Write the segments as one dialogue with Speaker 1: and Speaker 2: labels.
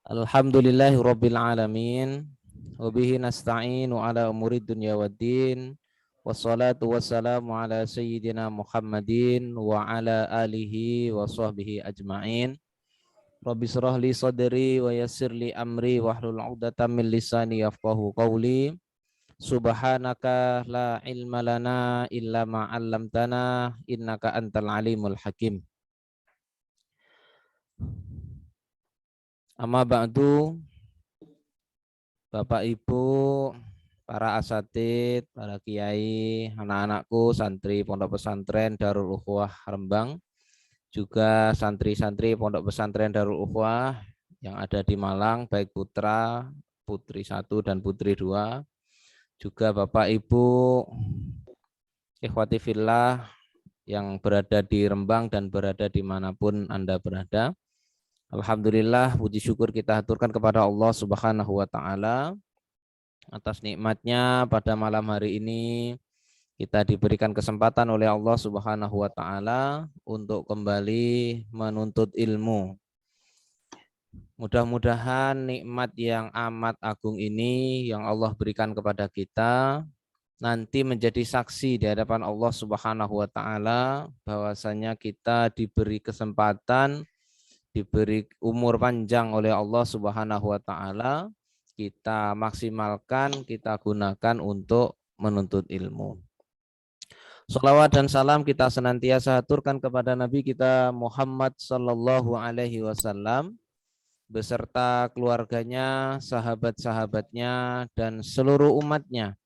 Speaker 1: Alhamdulillahirabbil alamin wa bihi nasta'inu ala umurid dunya waddin wassalatu wassalamu ala sayyidina Muhammadin wa ala alihi wa sahbihi ajma'in. Rabbi shrah li sadri wa yassir li amri wahlul 'uqdatam min lisani yafqahu qawli. Subhanaka la ilma lana illa ma 'allamtana innaka antal alimul hakim. Amma ba'du, Bapak Ibu, para asatid, para kiai, anak-anakku, santri Pondok Pesantren Darul Ukhuwah Rembang, juga santri-santri Pondok Pesantren Darul Ukhuwah yang ada di Malang, baik putra, putri 1 dan putri 2, juga Bapak Ibu ikhwati fillah yang berada di Rembang dan berada dimanapun Anda berada. Alhamdulillah, puji syukur kita haturkan kepada Allah Subhanahu wa Ta'ala atas nikmatnya pada malam hari ini. Kita diberikan kesempatan oleh Allah Subhanahu wa Ta'ala untuk kembali menuntut ilmu. Mudah-mudahan nikmat yang amat agung ini yang Allah berikan kepada kita nanti menjadi saksi di hadapan Allah Subhanahu wa Ta'ala bahwasanya kita diberi kesempatan, diberi umur panjang oleh Allah Subhanahu wa Ta'ala, kita maksimalkan, kita gunakan untuk menuntut ilmu. Shalawat dan salam kita senantiasa haturkan kepada Nabi kita Muhammad sallallahu alaihi wasallam beserta keluarganya, sahabat-sahabatnya, dan seluruh umatnya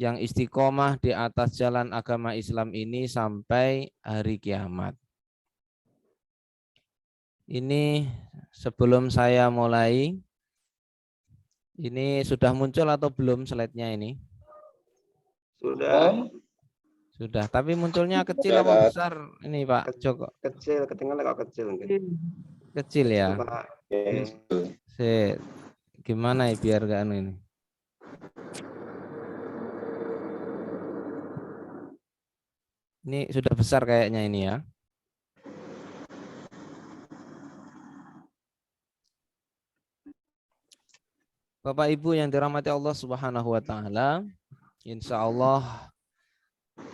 Speaker 1: yang istiqomah di atas jalan agama Islam ini sampai hari kiamat. Ini sebelum saya mulai, ini sudah muncul atau belum slide-nya ini?
Speaker 2: Sudah.
Speaker 1: Sudah, tapi munculnya kecil apa besar ini Pak Joko?
Speaker 2: Kecil, ketinggalan kok kecil.
Speaker 1: Kecil ya?
Speaker 2: Pak.
Speaker 1: Gimana ya biar gak anu ini? Ini sudah besar kayaknya ini ya. Bapak Ibu yang dirahmati Allah Subhanahu wa Ta'ala, insya Allah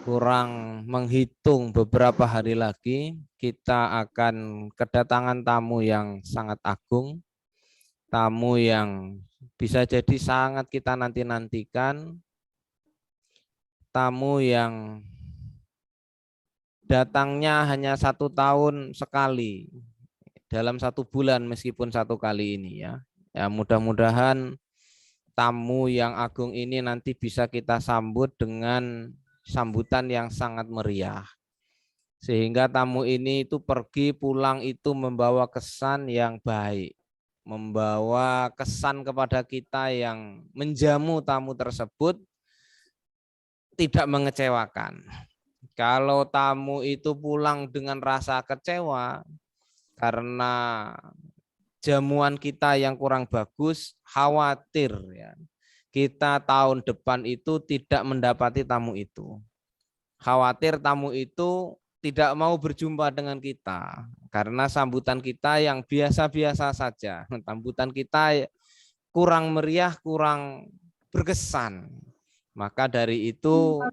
Speaker 1: kurang menghitung beberapa hari lagi kita akan kedatangan tamu yang sangat agung, tamu yang bisa jadi sangat kita nanti-nantikan, tamu yang datangnya hanya 1 tahun sekali dalam 1 bulan meskipun 1 kali ini ya. Ya mudah-mudahan tamu yang agung ini nanti bisa kita sambut dengan sambutan yang sangat meriah. Sehingga tamu ini itu pergi pulang itu membawa kesan yang baik. Membawa kesan kepada kita yang menjamu tamu tersebut tidak mengecewakan. Kalau tamu itu pulang dengan rasa kecewa karena jamuan kita yang kurang bagus, khawatir ya. Kita tahun depan itu tidak mendapati tamu itu. Khawatir tamu itu tidak mau berjumpa dengan kita karena sambutan kita yang biasa-biasa saja. Sambutan kita kurang meriah, kurang berkesan. Maka dari itu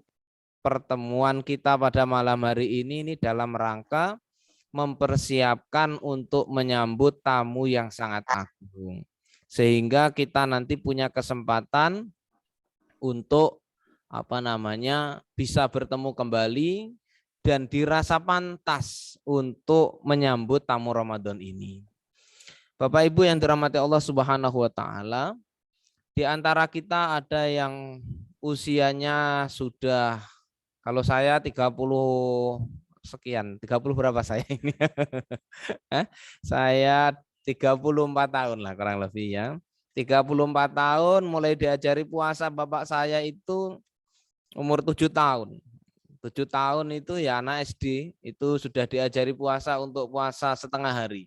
Speaker 1: pertemuan kita pada malam hari ini dalam rangka mempersiapkan untuk menyambut tamu yang sangat agung. Sehingga kita nanti punya kesempatan untuk bisa bertemu kembali dan dirasa pantas untuk menyambut tamu Ramadan ini. Bapak Ibu yang dirahmati Allah Subhanahu wa Ta'ala, di antara kita ada yang usianya sudah, kalau saya 30 sekian, 30 berapa saya ini? Saya 34 tahun lah kurang lebih ya. 34 tahun mulai diajari puasa bapak saya itu umur 7 tahun. 7 tahun itu ya anak SD itu sudah diajari puasa untuk puasa setengah hari.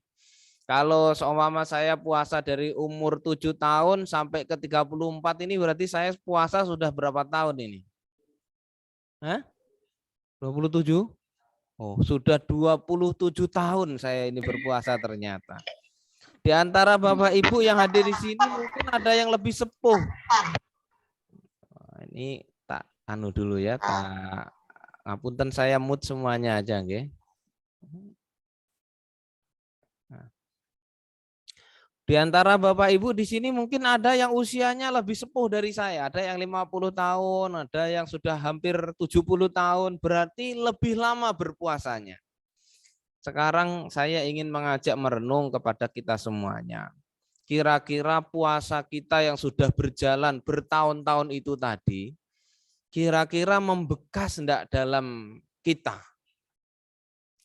Speaker 1: Kalau seumpama saya puasa dari umur 7 tahun sampai ke 34 ini berarti saya puasa sudah berapa tahun ini? 27? Oh, sudah 27 tahun saya ini berpuasa ternyata. Di antara Bapak Ibu yang hadir di sini mungkin ada yang lebih sepuh. Ini tak anu dulu ya, tak ngapunten saya mute semuanya aja nggih. Di antara Bapak Ibu di sini mungkin ada yang usianya lebih sepuh dari saya, ada yang 50 tahun, ada yang sudah hampir 70 tahun, berarti lebih lama berpuasanya. Sekarang saya ingin mengajak merenung kepada kita semuanya. Kira-kira puasa kita yang sudah berjalan bertahun-tahun itu tadi, kira-kira membekas enggak dalam kita?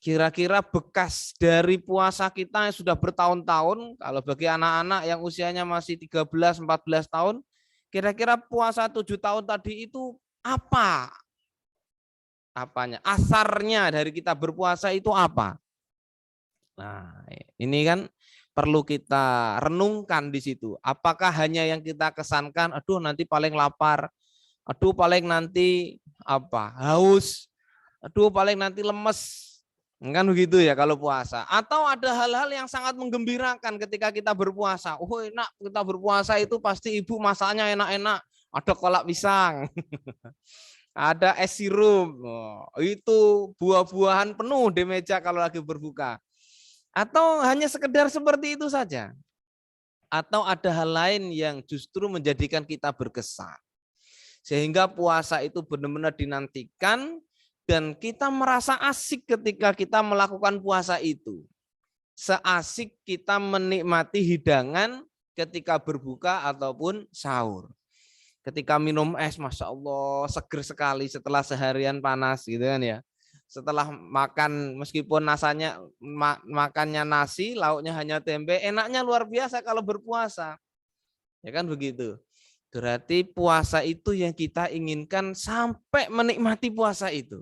Speaker 1: Kira-kira bekas dari puasa kita yang sudah bertahun-tahun, kalau bagi anak-anak yang usianya masih 13-14 tahun, kira-kira puasa 7 tahun tadi itu apa? Apanya? Asarnya dari kita berpuasa itu apa? Nah, ini kan perlu kita renungkan di situ. Apakah hanya yang kita kesankan, aduh nanti paling lapar, aduh paling nanti haus, aduh paling nanti lemes. Kan begitu ya kalau puasa. Atau ada hal-hal yang sangat menggembirakan ketika kita berpuasa. Oh enak, kita berpuasa itu pasti ibu masaknya enak-enak. Ada kolak pisang, ada es sirup. Itu buah-buahan penuh di meja kalau lagi berbuka. Atau hanya sekedar seperti itu saja. Atau ada hal lain yang justru menjadikan kita berkesan. Sehingga puasa itu benar-benar dinantikan, dan kita merasa asik ketika kita melakukan puasa itu. Seasik kita menikmati hidangan ketika berbuka ataupun sahur. Ketika minum es, Masya Allah, seger sekali setelah seharian panas gitu kan ya. Setelah makan, meskipun makannya nasi, lauknya hanya tempe, enaknya luar biasa kalau berpuasa. Ya kan begitu. Berarti puasa itu yang kita inginkan sampai menikmati puasa itu.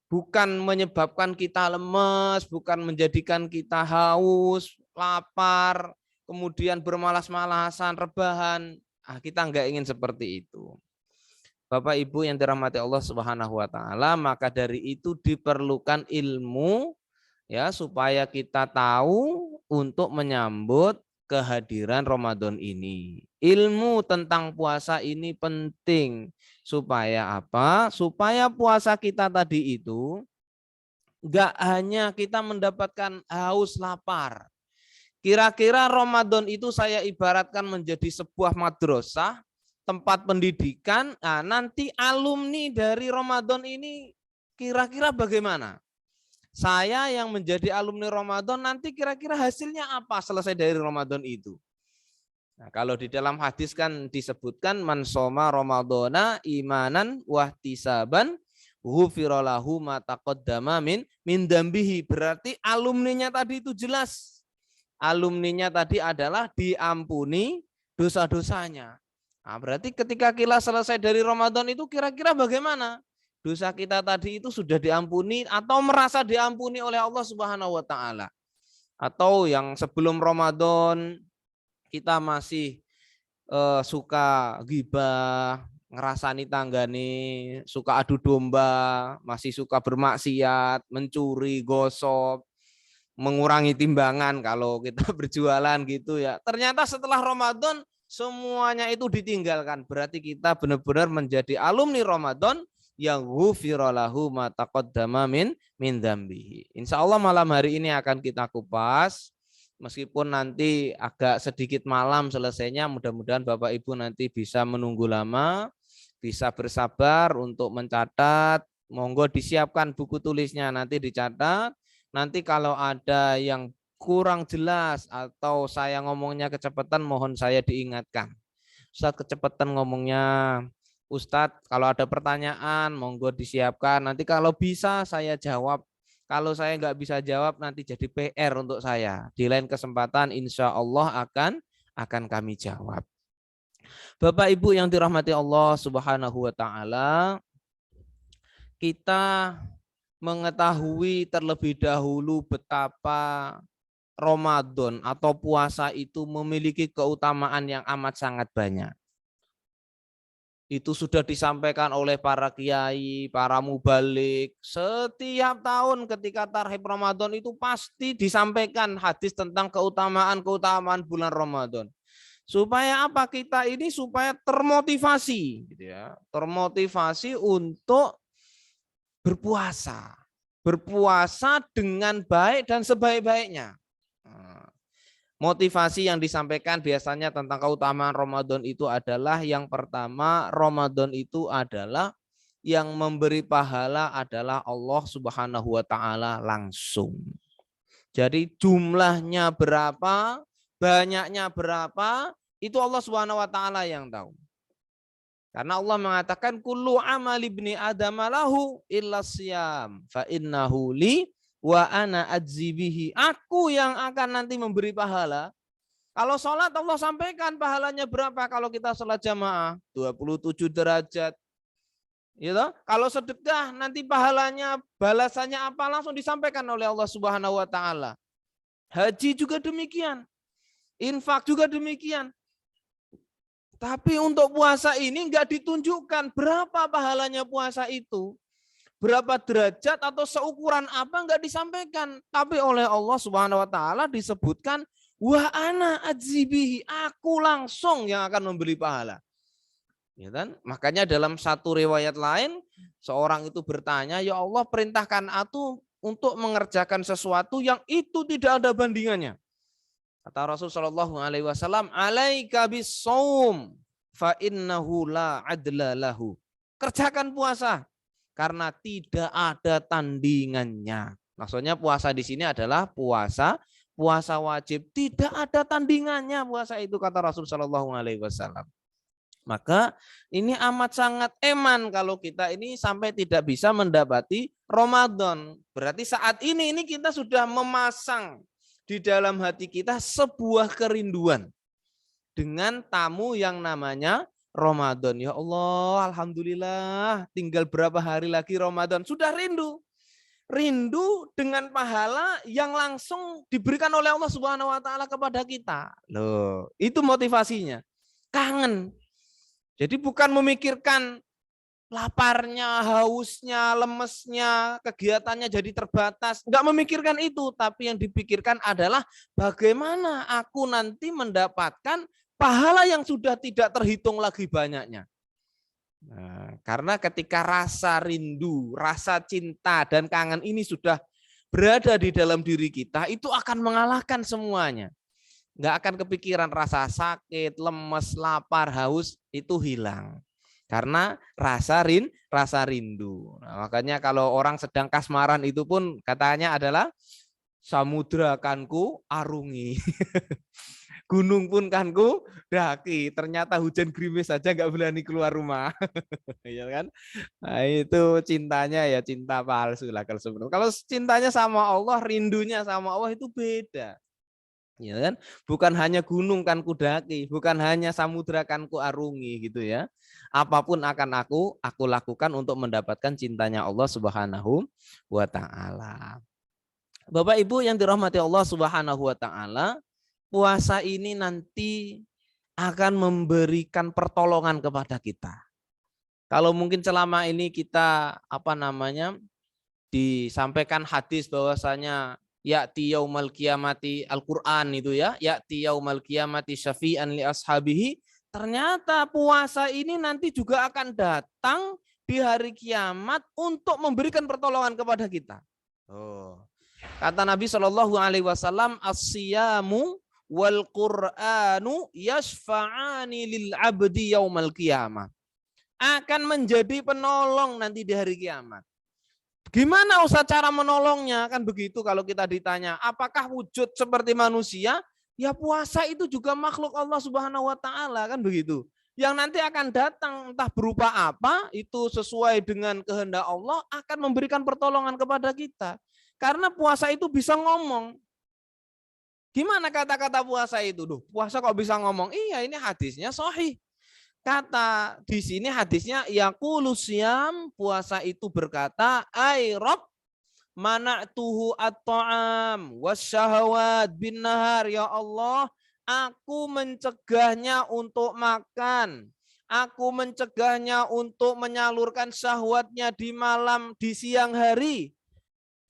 Speaker 1: Bukan menyebabkan kita lemes, bukan menjadikan kita haus, lapar, kemudian bermalas-malasan, rebahan. Kita nggak ingin seperti itu. Bapak Ibu yang dirahmati Allah Subhanahu wa taala, maka dari itu diperlukan ilmu ya supaya kita tahu untuk menyambut kehadiran Ramadan ini. Ilmu tentang puasa ini penting supaya apa? Supaya puasa kita tadi itu enggak hanya kita mendapatkan haus lapar. Kira-kira Ramadan itu saya ibaratkan menjadi sebuah madrasah, tempat pendidikan. Nah, nanti alumni dari Ramadan ini kira-kira bagaimana? Saya yang menjadi alumni Ramadan nanti kira-kira hasilnya apa selesai dari Ramadan itu? Nah, kalau di dalam hadis kan disebutkan man shoma ramadhana imanan wahtisaban ghufira lahu ma taqaddama min dambihi. Berarti alumninya tadi itu jelas. Alumninya tadi adalah diampuni dosa-dosanya. Nah, berarti ketika kita selesai dari Ramadan itu kira-kira bagaimana? Dosa kita tadi itu sudah diampuni atau merasa diampuni oleh Allah Subhanahu wa taala. Atau yang sebelum Ramadan kita masih suka ghibah, ngerasani tanggane, suka adu domba, masih suka bermaksiat, mencuri, gosok, mengurangi timbangan kalau kita berjualan gitu ya. Ternyata setelah Ramadan semuanya itu ditinggalkan. Berarti kita benar-benar menjadi alumni Ramadan yang ghufira lahu ma taqaddama min dzambihi. Insyaallah malam hari ini akan kita kupas. Meskipun nanti agak sedikit malam selesainya, mudah-mudahan Bapak Ibu nanti bisa menunggu lama, bisa bersabar untuk mencatat. Monggo disiapkan buku tulisnya, nanti dicatat. Nanti kalau ada yang kurang jelas atau saya ngomongnya kecepatan, mohon saya diingatkan. Ustadz kecepatan ngomongnya. Ustadz kalau ada pertanyaan, monggo disiapkan. Nanti kalau bisa saya jawab. Kalau saya nggak bisa jawab nanti jadi PR untuk saya. Di lain kesempatan insya Allah akan kami jawab. Bapak Ibu yang dirahmati Allah Subhanahu wa taala, kita mengetahui terlebih dahulu betapa Ramadan atau puasa itu memiliki keutamaan yang amat sangat banyak. Itu sudah disampaikan oleh para kiai, para mubalik. Setiap tahun ketika tarhib Ramadan itu pasti disampaikan hadis tentang keutamaan-keutamaan bulan Ramadan. Supaya apa? Kita ini supaya termotivasi, gitu ya. Termotivasi untuk berpuasa. Berpuasa dengan baik dan sebaik-baiknya. Motivasi yang disampaikan biasanya tentang keutamaan Ramadan itu adalah yang pertama, Ramadan itu adalah yang memberi pahala adalah Allah Subhanahu wa taala langsung. Jadi jumlahnya berapa, banyaknya berapa, itu Allah Subhanahu wa taala yang tahu. Karena Allah mengatakan kullu amali ibni adam lahu illa siyam fa innahu li wa ana adzibihi. Aku yang akan nanti memberi pahala. Kalau sholat Allah sampaikan pahalanya berapa kalau kita sholat jamaah 27 derajat. Gitu. Kalau sedekah nanti pahalanya balasannya apa langsung disampaikan oleh Allah Subhanahu wa taala. Haji juga demikian. Infak juga demikian. Tapi untuk puasa ini enggak ditunjukkan berapa pahalanya puasa itu. Berapa derajat atau seukuran apa enggak disampaikan, tapi oleh Allah Subhanahu wa taala disebutkan wa ana adzibihi, aku langsung yang akan memberi pahala. Ya kan? Makanya dalam satu riwayat lain seorang itu bertanya, "Ya Allah, perintahkan aku untuk mengerjakan sesuatu yang itu tidak ada bandingannya." Kata Rasul sallallahu alaihi wasallam, "Alaika bis-shaum fa innahu la adla lahu." Kerjakan puasa karena tidak ada tandingannya. Maksudnya puasa di sini adalah puasa wajib, tidak ada tandingannya puasa itu kata Rasul Shallallahu Alaihi Wasallam. Maka ini amat sangat eman kalau kita ini sampai tidak bisa mendapati Ramadan. Berarti saat ini kita sudah memasang di dalam hati kita sebuah kerinduan dengan tamu yang namanya Ramadan. Ya Allah, alhamdulillah, tinggal berapa hari lagi Ramadan. Sudah rindu. Rindu dengan pahala yang langsung diberikan oleh Allah Subhanahu wa taala kepada kita. Loh, itu motivasinya. Kangen. Jadi bukan memikirkan laparnya, hausnya, lemesnya, kegiatannya jadi terbatas. Enggak memikirkan itu, tapi yang dipikirkan adalah bagaimana aku nanti mendapatkan pahala yang sudah tidak terhitung lagi banyaknya. Nah, karena ketika rasa rindu, rasa cinta dan kangen ini sudah berada di dalam diri kita, itu akan mengalahkan semuanya. Nggak akan kepikiran rasa sakit, lemes, lapar, haus, itu hilang. Karena rasa rindu. Nah, makanya kalau orang sedang kasmaran itu pun katanya adalah samudra kanku arungi. Gunung pun kan ku daki, ternyata hujan gerimis saja nggak berani keluar rumah. Ya kan? Nah, itu cintanya ya cinta palsu lah kalau sebenarnya. Kalau cintanya sama Allah, rindunya sama Allah itu beda. Ya kan? Bukan hanya gunung kan ku daki, bukan hanya samudra kan ku arungi gitu ya. Apapun akan aku lakukan untuk mendapatkan cintanya Allah Subhanahu wa taala. Bapak Ibu yang dirahmati Allah Subhanahu wa taala, puasa ini nanti akan memberikan pertolongan kepada kita. Kalau mungkin selama ini kita disampaikan hadis bahwasanya ya'ti yaumal qiyamati Al-Qur'an itu ya, ya'ti yaumal qiyamati syafi'an li ashabihi, ternyata puasa ini nanti juga akan datang di hari kiamat untuk memberikan pertolongan kepada kita. Kata Nabi Shallallahu alaihi wasallam, as-siyamu wal Qur'anu yashfa'ani lil abdi yaumal qiyamah. Akan menjadi penolong nanti di hari kiamat. Gimana Ustaz cara menolongnya? Kan begitu kalau kita ditanya, apakah wujud seperti manusia? Ya puasa itu juga makhluk Allah Subhanahu wa taala, kan begitu. Yang nanti akan datang entah berupa apa, itu sesuai dengan kehendak Allah akan memberikan pertolongan kepada kita. Karena puasa itu bisa ngomong. Gimana kata-kata puasa itu? Duh, puasa kok bisa ngomong? Iya, ini hadisnya sahih. Kata di sini hadisnya yaqulu siyam, puasa itu berkata, "Ai Rabb, mana'tuhu at-ta'am wasyahawat bin nahar." Ya Allah, aku mencegahnya untuk makan. Aku mencegahnya untuk menyalurkan syahwatnya di malam, di siang hari.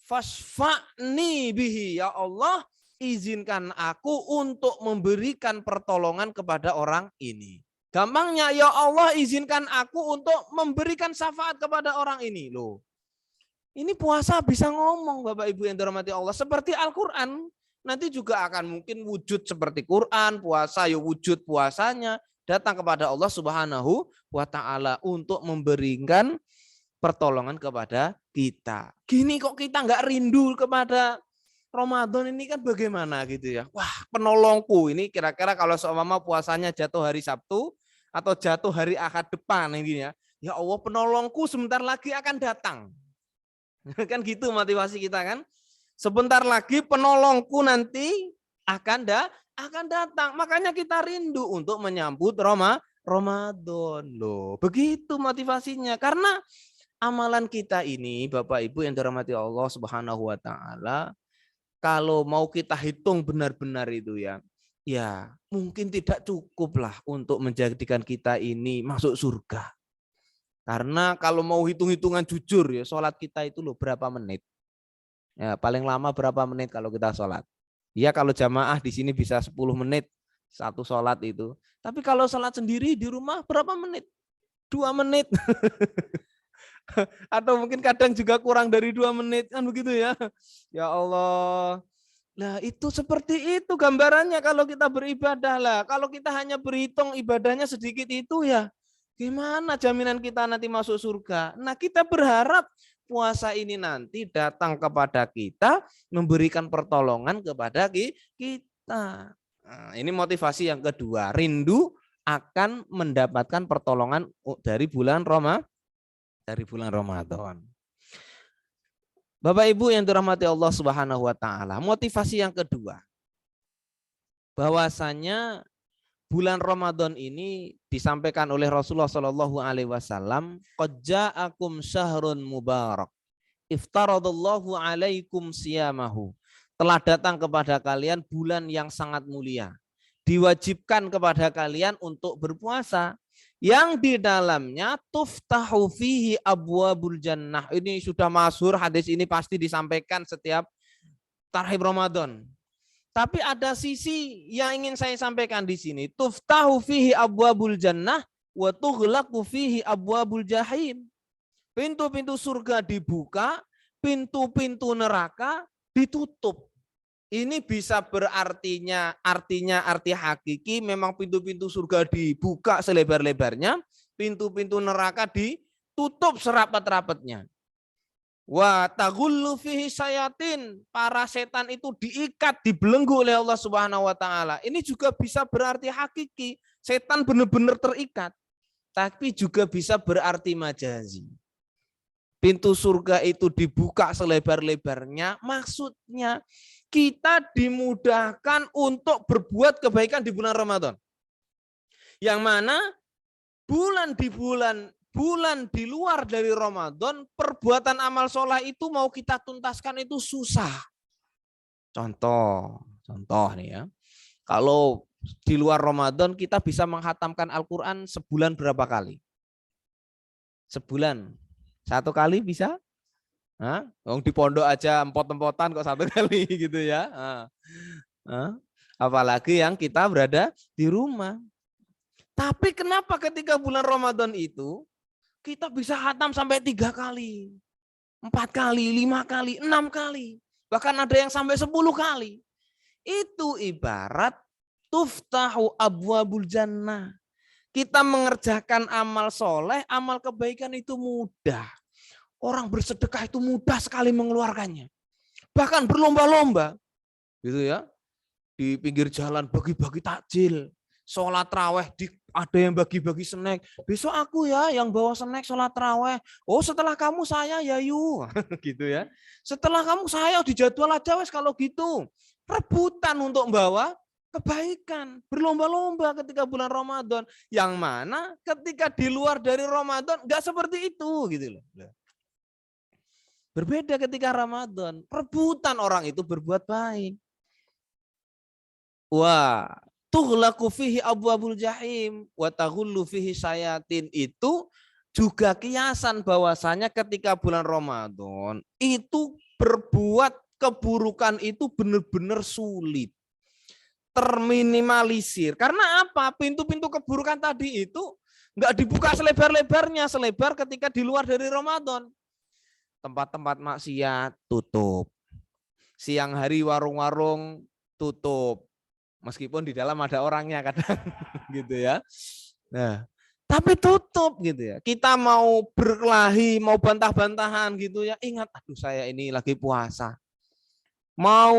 Speaker 1: Fasfa'ni bihi, ya Allah, izinkan aku untuk memberikan pertolongan kepada orang ini. Gampangnya, ya Allah, izinkan aku untuk memberikan syafaat kepada orang ini. Loh, ini puasa bisa ngomong, Bapak Ibu yang dirahmati Allah. Seperti Al-Quran, nanti juga akan mungkin wujud seperti Quran, puasa ya wujud puasanya. Datang kepada Allah Subhanahu wa Ta'ala untuk memberikan pertolongan kepada kita. Gini kok kita nggak rindu kepada Ramadan ini, kan bagaimana gitu ya. Wah, penolongku ini kira-kira kalau seumpama puasanya jatuh hari Sabtu atau jatuh hari Ahad depan ini ya. Ya Allah, penolongku sebentar lagi akan datang. Kan gitu motivasi kita kan. Sebentar lagi penolongku nanti akan datang. Makanya kita rindu untuk menyambut Ramadan. Loh, begitu motivasinya. Karena amalan kita ini, Bapak Ibu yang dirahmati Allah Subhanahu wa Ta'ala, kalau mau kita hitung benar-benar itu ya mungkin tidak cukup lah untuk menjadikan kita ini masuk surga. Karena kalau mau hitung-hitungan jujur ya, sholat kita itu loh berapa menit. Ya, paling lama berapa menit kalau kita sholat. Ya kalau jamaah di sini bisa 10 menit satu sholat itu. Tapi kalau sholat sendiri di rumah berapa menit? 2 menit. Atau mungkin kadang juga kurang dari 2 menit kan begitu ya. Ya Allah. Nah itu seperti itu gambarannya kalau kita beribadah lah. Kalau kita hanya berhitung ibadahnya sedikit itu ya gimana jaminan kita nanti masuk surga. Nah kita berharap puasa ini nanti datang kepada kita, memberikan pertolongan kepada kita. Nah, ini motivasi yang kedua, rindu akan mendapatkan pertolongan dari bulan Ramadan. Bapak Ibu yang dirahmati Allah Subhanahu wa Ta'ala, motivasi yang kedua, bahwasanya bulan Ramadan ini disampaikan oleh Rasulullah Shallallahu Alaihi Wasallam, qad ja'akum syahrun mubarak, iftaradallahu alaikum siyamahu. Telah datang kepada kalian bulan yang sangat mulia. Diwajibkan kepada kalian untuk berpuasa. Yang di dalamnya tuftahu fihi abwabul jannah. Ini sudah masyhur, hadis ini pasti disampaikan setiap tarhib Ramadan. Tapi ada sisi yang ingin saya sampaikan di sini. Tuftahu fihi abwabul jannah wa tughlaqu fihi abwabul jahim. Pintu-pintu surga dibuka, pintu-pintu neraka ditutup. Ini bisa berartinya arti hakiki memang pintu-pintu surga dibuka selebar-lebarnya, pintu-pintu neraka ditutup serapat-rapatnya. Wa taghullu fihi sayatin, para setan itu diikat, dibelenggu oleh Allah Subhanahu wa Ta'ala. Ini juga bisa berarti hakiki, setan benar-benar terikat. Tapi juga bisa berarti majazi. Pintu surga itu dibuka selebar-lebarnya, maksudnya kita dimudahkan untuk berbuat kebaikan di bulan Ramadan. Yang mana bulan di luar dari Ramadan, perbuatan amal soleh itu mau kita tuntaskan itu susah. Contoh nih ya. Kalau di luar Ramadan kita bisa menghatamkan Al-Quran sebulan berapa kali? Sebulan. 1 kali bisa? Di pondok aja empot-empotan kok 1 kali gitu ya. Apalagi yang kita berada di rumah. Tapi kenapa ketika bulan Ramadan itu kita bisa khatam sampai 3 kali, 4 kali, 5 kali, 6 kali. Bahkan ada yang sampai 10 kali. Itu ibarat tuftahu abwabul jannah. Kita mengerjakan amal soleh, amal kebaikan itu mudah. Orang bersedekah itu mudah sekali mengeluarkannya. Bahkan berlomba-lomba. Gitu ya. Di pinggir jalan bagi-bagi takjil. Sholat raweh, ada yang bagi-bagi snack. Besok aku ya yang bawa snack sholat raweh. Oh setelah kamu saya ya yuk. Gitu ya. Setelah kamu saya dijadwal aja wes kalau gitu. Rebutan untuk membawa kebaikan. Berlomba-lomba ketika bulan Ramadan. Yang mana ketika di luar dari Ramadan nggak seperti itu. Gitu loh. Berbeda ketika Ramadan. Rebutan orang itu berbuat baik. Wah, tughlaqu fihi abwabul jahim wa taghullu fihi syayatin, itu juga kiasan bahwasanya ketika bulan Ramadan itu berbuat keburukan itu benar-benar sulit, terminimalisir. Karena apa? Pintu-pintu keburukan tadi itu nggak dibuka selebar-lebarnya, selebar ketika di luar dari Ramadan. Tempat-tempat maksiat tutup. Siang hari warung-warung tutup. Meskipun di dalam ada orangnya kadang gitu ya. Nah, tapi tutup gitu ya. Kita mau berkelahi, mau bantah-bantahan gitu ya. Ingat, aduh saya ini lagi puasa. Mau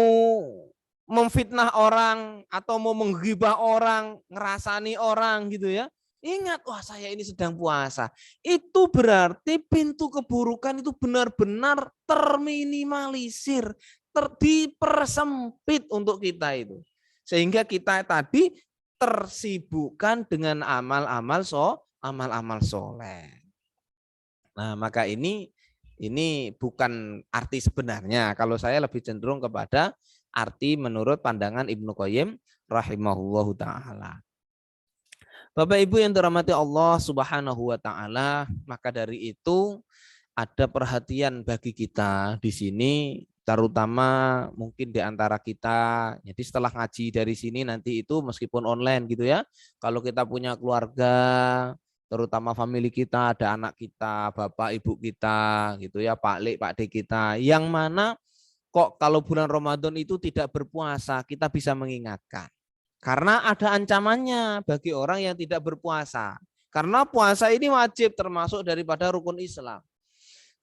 Speaker 1: memfitnah orang atau mau menggibah orang, ngerasani orang gitu ya. Ingat, wah saya ini sedang puasa. Itu berarti pintu keburukan itu benar-benar terminimalisir, dipersempit untuk kita itu. Sehingga kita tadi tersibukkan dengan amal-amal soleh. Nah, maka ini bukan arti sebenarnya. Kalau saya lebih cenderung kepada arti menurut pandangan Ibnu Qayyim rahimahullahu taala. Bapak Ibu yang dirahmati Allah Subhanahu wa taala, maka dari itu ada perhatian bagi kita di sini, terutama mungkin di antara kita. Jadi setelah ngaji dari sini nanti itu meskipun online gitu ya, kalau kita punya keluarga, terutama famili kita, ada anak kita, bapak ibu kita gitu ya, Pak Lek, Pak D kita, yang mana kok kalau bulan Ramadan itu tidak berpuasa, kita bisa mengingatkan. Karena ada ancamannya bagi orang yang tidak berpuasa. Karena puasa ini wajib, termasuk daripada rukun Islam.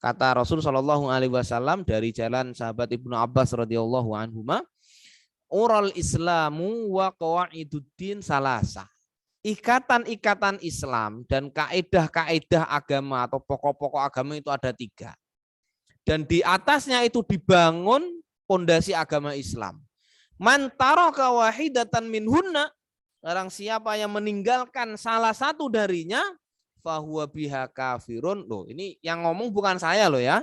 Speaker 1: Kata Rasul Shallallahu Alaihi Wasallam dari jalan sahabat Ibnu Abbas radhiyallahu anhuma, ural Islamu wa qawaiduddin salasa. Ikatan-ikatan Islam dan kaedah-kaedah agama atau pokok-pokok agama itu ada 3. Dan di atasnya itu dibangun pondasi agama Islam. Man taraka wahidatan minhunna, barang siapa yang meninggalkan salah satu darinya, fahuwa biha kafirun. Loh, ini yang ngomong bukan saya loh ya.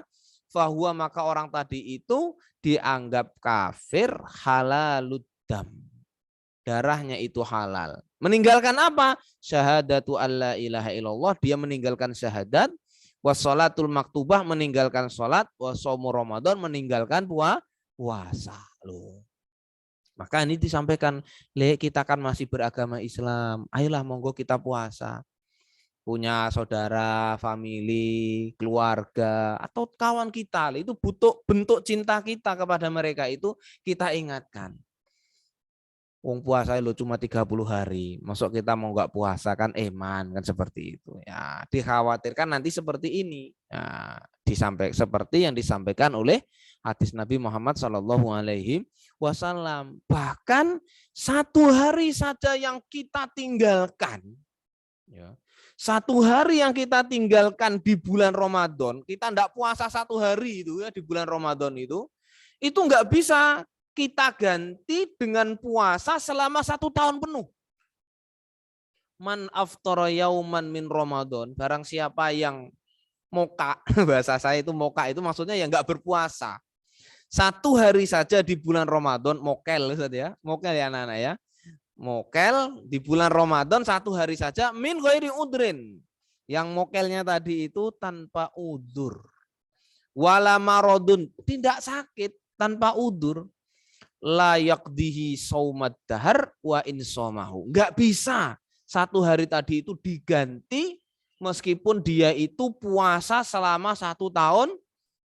Speaker 1: Fahuwa, maka orang tadi itu dianggap kafir halaluddam. Darahnya itu halal. Meninggalkan apa? Syahadatu alla ilaha illallah, dia meninggalkan syahadat. Wassalatul maktubah, meninggalkan salat. Wasaumu Ramadan, meninggalkan puasa. Loh. Maka ini disampaikan, kita kan masih beragama Islam. Ayolah monggo kita puasa. Punya saudara, famili, keluarga, atau kawan kita, itu butuh bentuk cinta kita kepada mereka itu kita ingatkan. Wong puasa lo cuma 30 hari, masuk kita mau nggak puasa kan eman kan, seperti itu ya. Dikhawatirkan nanti seperti ini, ya, seperti yang disampaikan oleh hadis Nabi Muhammad Shallallahu Alaihi Wasallam. Bahkan 1 hari saja yang kita tinggalkan, ya, 1 hari yang kita tinggalkan di bulan Ramadan, kita tidak puasa 1 hari itu ya di bulan Ramadan itu nggak bisa kita ganti dengan puasa selama 1 tahun penuh. Man aftara yauman min Ramadan, barang siapa yang moka, bahasa saya itu moka itu maksudnya yang nggak berpuasa 1 hari saja di bulan Ramadan, mokel ya, mokel ya anak-anak ya, mokel di bulan Ramadan 1 hari saja, min ghairi udrin, yang mokelnya tadi itu tanpa udur, wala marodun, tidak sakit, tanpa udur, layak dihi saumat dahar wa insomahu, nggak bisa 1 hari tadi itu diganti meskipun dia itu puasa selama 1 tahun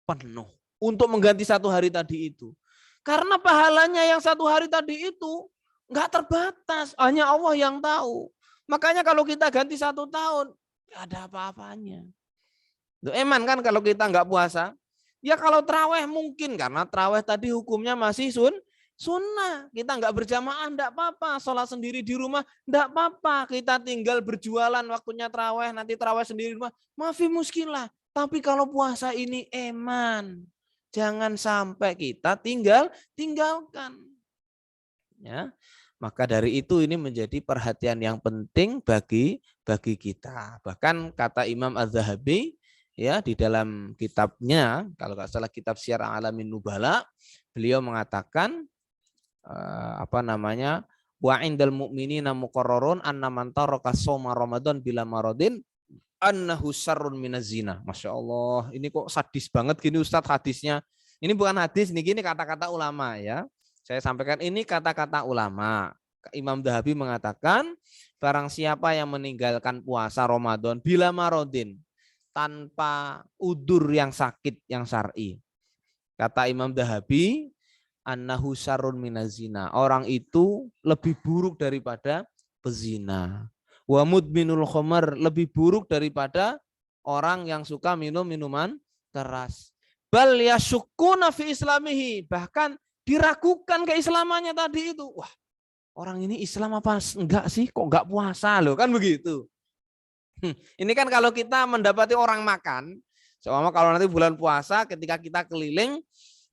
Speaker 1: penuh untuk mengganti 1 hari tadi itu. Karena pahalanya yang 1 hari tadi itu nggak terbatas, hanya Allah yang tahu. Makanya kalau kita ganti 1 tahun, nggak ada apa-apanya. Eman kan kalau kita nggak puasa? Ya kalau terawih mungkin, karena terawih tadi hukumnya masih sunnah. Kita nggak berjamaah enggak apa-apa, sholat sendiri di rumah enggak apa-apa. Kita tinggal berjualan waktunya terawih, nanti terawih sendiri di rumah, maafi muskilah. Tapi kalau puasa ini eman, jangan sampai kita tinggalkan. Ya, maka dari itu ini menjadi perhatian yang penting bagi kita. Bahkan kata Imam Az-Zahabi ya di dalam kitabnya, kalau nggak salah kitab Syiar A'lamin Nubala, beliau mengatakan wa indal mu'minina muqarrarun anna man taraka shauma ramadan bila maradin annahu syarrun minaz zina. Masya Allah, ini kok sadis banget gini Ustadz hadisnya. Ini bukan hadis, ini kata-kata ulama ya. Saya sampaikan ini kata-kata ulama. Imam Dhahabi mengatakan barang siapa yang meninggalkan puasa Ramadan bila maradin, tanpa udur yang sakit yang syar'i. Kata Imam Dhahabi, annahu syarrun minazina. Orang itu lebih buruk daripada pezina. Wa mudminul khamar, lebih buruk daripada orang yang suka minum minuman keras. Bal yasyukkuna fi islamihi, bahkan diragukan keislamannya tadi itu. Wah, orang ini Islam apa enggak sih? Kok enggak puasa loh, kan begitu. Ini kan kalau kita mendapati orang makan, sama kalau nanti bulan puasa ketika kita keliling,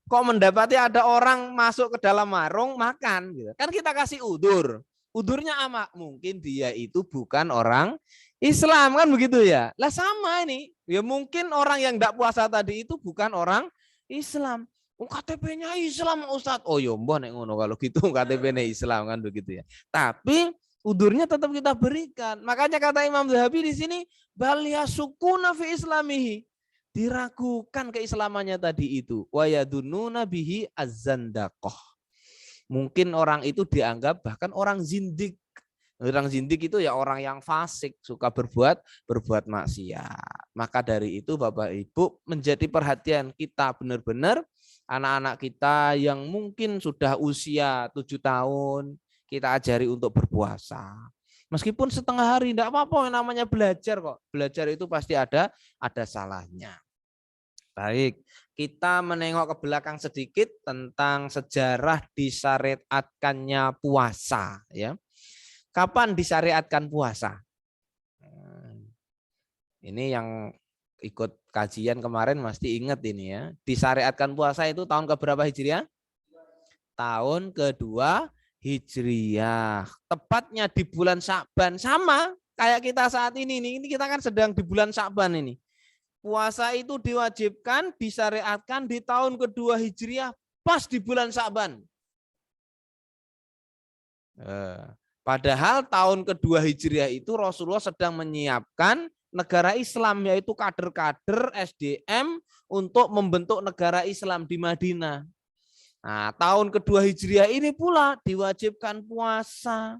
Speaker 1: kok mendapati ada orang masuk ke dalam warung makan, gitu. Kan kita kasih udur. Udurnya apa? Mungkin dia itu bukan orang Islam, kan begitu ya. Lah sama ini, ya mungkin orang yang enggak puasa tadi itu bukan orang Islam. KTP-nya Islam Ustadz. Oh ya mbah nek ngono kalau gitu KTP-nya Islam, kan begitu ya. Tapi udurnya tetap kita berikan. Makanya kata Imam Dhahabi di sini, bal yasukuna fi islamihi, diragukan keislamannya tadi itu. Wa yadununa bihi az-zandaqah. Mungkin orang itu dianggap bahkan orang zindik. Orang zindik itu ya orang yang fasik, suka berbuat maksiat. Maka dari itu Bapak Ibu menjadi perhatian kita benar-benar anak-anak kita yang mungkin sudah usia 7 tahun, kita ajari untuk berpuasa. Meskipun setengah hari tidak apa-apa, yang namanya belajar kok. Belajar itu pasti ada salahnya. Baik, kita menengok ke belakang sedikit tentang sejarah disyariatkannya puasa, ya. Kapan disyariatkan puasa? Ini yang ikut kajian kemarin mesti ingat ini ya. Disyariatkan puasa itu tahun keberapa Hijriah? Tahun kedua Hijriah. Tepatnya di bulan Sya'ban, sama kayak kita saat ini. Ini kita kan sedang di bulan Sya'ban ini. Puasa itu diwajibkan, disyariatkan di tahun kedua Hijriah pas di bulan Sya'ban. Padahal tahun kedua Hijriah itu Rasulullah sedang menyiapkan negara Islam, yaitu kader-kader SDM untuk membentuk negara Islam di Madinah. Nah, tahun kedua Hijriah ini pula diwajibkan puasa.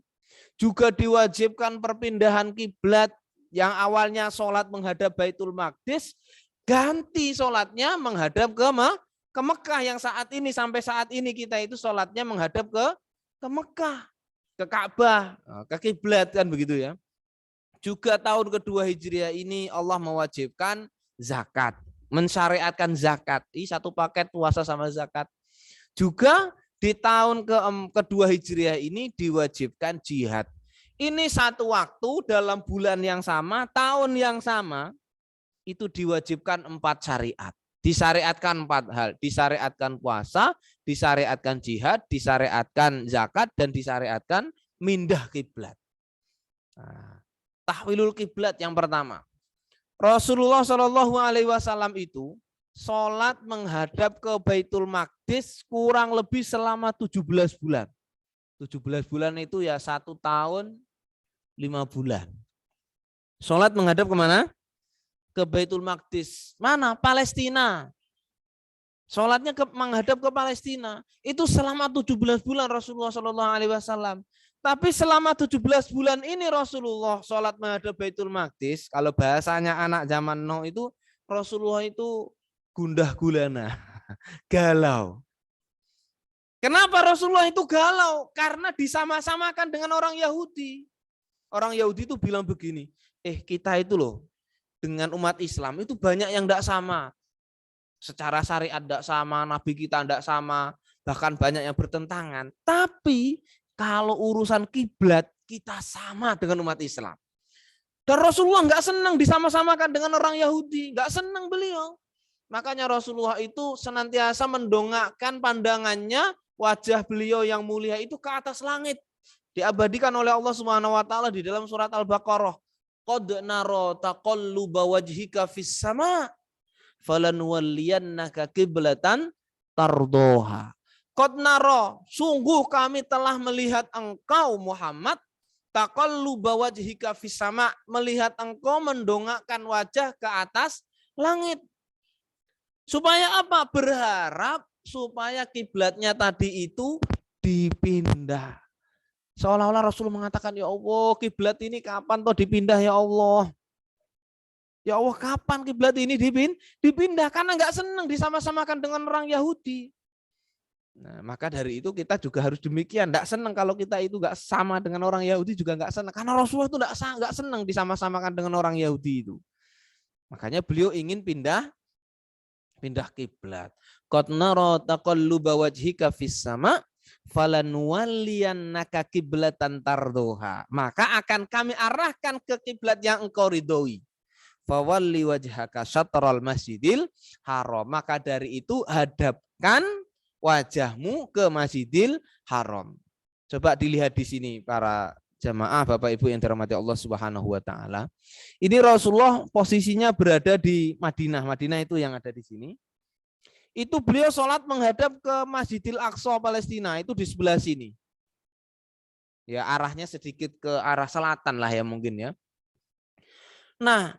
Speaker 1: Juga diwajibkan perpindahan kiblat, yang awalnya sholat menghadap Baitul Maqdis, ganti sholatnya menghadap ke Mekah, yang saat ini sampai saat ini kita itu sholatnya menghadap ke Mekah, ke Ka'bah, ke kiblat, kan begitu ya. Juga tahun kedua Hijriah ini Allah mewajibkan zakat, mensyariatkan zakat. Ini satu paket puasa sama zakat. Juga di tahun kedua Hijriah ini diwajibkan jihad. Ini satu waktu dalam bulan yang sama, tahun yang sama, itu diwajibkan 4 syariat. Disyariatkan 4 hal. Disyariatkan puasa, disyariatkan jihad, disyariatkan zakat, dan disyariatkan mindah kiblat. Nah, tahwilul kiblat yang pertama. Rasulullah Shallallahu Alaihi Wasallam itu sholat menghadap ke Baitul Maqdis kurang lebih selama 17 bulan. 17 bulan itu ya 1 tahun 5 bulan. Sholat menghadap kemana? Ke Baitul Maqdis. Mana? Palestina. Sholatnya menghadap ke Palestina. Itu selama 17 bulan Rasulullah Shallallahu Alaihi Wasallam. Tapi selama 17 bulan ini Rasulullah sholat menghadap Baitul Maqdis. Kalau bahasanya anak zaman now itu, Rasulullah itu gundah gulana, galau. Kenapa Rasulullah itu galau? Karena disama-samakan dengan orang Yahudi. Orang Yahudi itu bilang begini, kita itu loh dengan umat Islam itu banyak yang tidak sama. Secara syariat tidak sama, Nabi kita tidak sama, bahkan banyak yang bertentangan. Tapi kalau urusan kiblat kita sama dengan umat Islam. Dan Rasulullah nggak senang disama-samakan dengan orang Yahudi, nggak senang beliau. Makanya Rasulullah itu senantiasa mendongakkan pandangannya, wajah beliau yang mulia itu ke atas langit. Diabadikan oleh Allah Subhanahu wa taala di dalam surat Al-Baqarah. Qad nara taqalluba wajhika fis sama' falanwalliyannaka qiblatan tardoha. Qad nara, sungguh kami telah melihat engkau Muhammad, taqalluba wajhika fis sama, melihat engkau mendongakkan wajah ke atas langit. Supaya apa? Berharap supaya kiblatnya tadi itu dipindah. Seolah-olah Rasul mengatakan, ya Allah, kiblat ini kapan toh dipindah ya Allah? Ya Allah, kapan kiblat ini dipindah? Karena nggak senang disama-samakan dengan orang Yahudi. Nah, maka dari itu kita juga harus demikian. Nggak senang kalau kita itu nggak sama dengan orang Yahudi, juga nggak senang. Karena Rasulullah itu nggak senang disama-samakan dengan orang Yahudi itu. Makanya beliau ingin pindah kiblat. Qad nara taqalluba wajhika fis sama falanuwalliyannaka kiblatan tardoha. Maka akan kami arahkan ke kiblat yang engkau ridhoi. Fawalli wajhaka syatral masjidil haram. Maka dari itu hadapkan wajahmu ke Masjidil Haram. Coba dilihat di sini para jamaah Bapak Ibu yang dirahmati Allah Subhanahu wa taala. Ini Rasulullah posisinya berada di Madinah. Madinah itu yang ada di sini. Itu beliau sholat menghadap ke Masjidil Aqsa Palestina, itu di sebelah sini. Ya, arahnya sedikit ke arah selatan lah ya mungkin ya. Nah,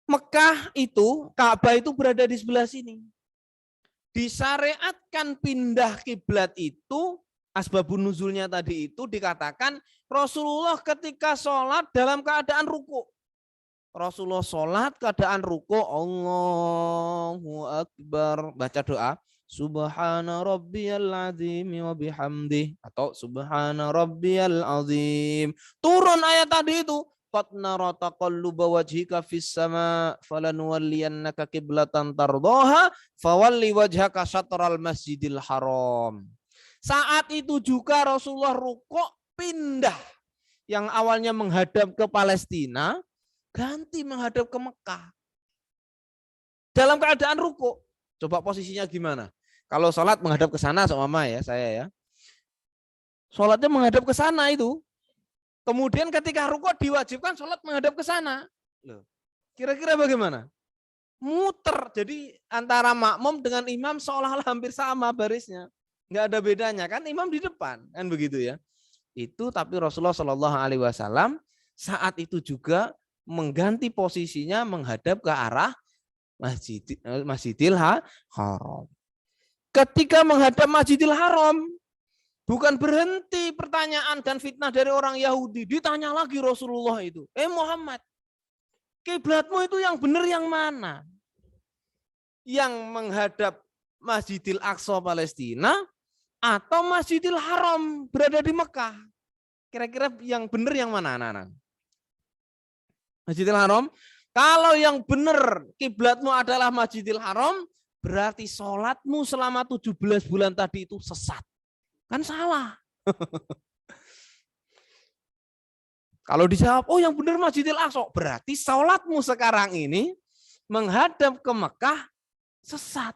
Speaker 1: Mekah itu, Ka'bah itu berada di sebelah sini. Disyariatkan pindah kiblat itu, asbabun nuzulnya tadi itu dikatakan Rasulullah ketika sholat dalam keadaan ruku. Rasulullah sholat keadaan ruku, Allahu Akbar, baca doa Subhana rabbiyal azim wa bihamdih, atau Subhana rabbiyal azim. Turun ayat tadi itu, qad nara taqalluba wajhika fis sama falanuwalliyannaka qiblatan tardaha fawalli wajhaka syatral masjidil haram. Saat itu juga Rasulullah rukuk pindah, yang awalnya menghadap ke Palestina ganti menghadap ke Mekah. Dalam keadaan rukuk. Coba posisinya gimana? Kalau sholat menghadap ke sana sama ya saya ya. Sholatnya menghadap ke sana itu. Kemudian ketika rukuk diwajibkan sholat menghadap ke sana. Loh, kira-kira bagaimana? Muter. Jadi antara makmum dengan imam seolah-olah hampir sama barisnya. Nggak ada bedanya kan, imam di depan kan begitu ya. Itu tapi Rasulullah Shallallahu Alaihi Wasallam saat itu juga mengganti posisinya menghadap ke arah Masjidil Haram. Ketika menghadap Masjidil Haram, bukan berhenti pertanyaan dan fitnah dari orang Yahudi. Ditanya lagi Rasulullah itu, Muhammad, kiblatmu itu yang benar yang mana? Yang menghadap Masjidil Aqsa Palestina atau Masjidil Haram berada di Mekah? Kira-kira yang benar yang mana anak-anak? Masjidil Haram. Kalau yang benar kiblatmu adalah Masjidil Haram, berarti sholatmu selama 17 bulan tadi itu sesat. Kan salah. Kalau dijawab, oh yang benar Masjidil Aqsa, berarti sholatmu sekarang ini menghadap ke Mekah sesat.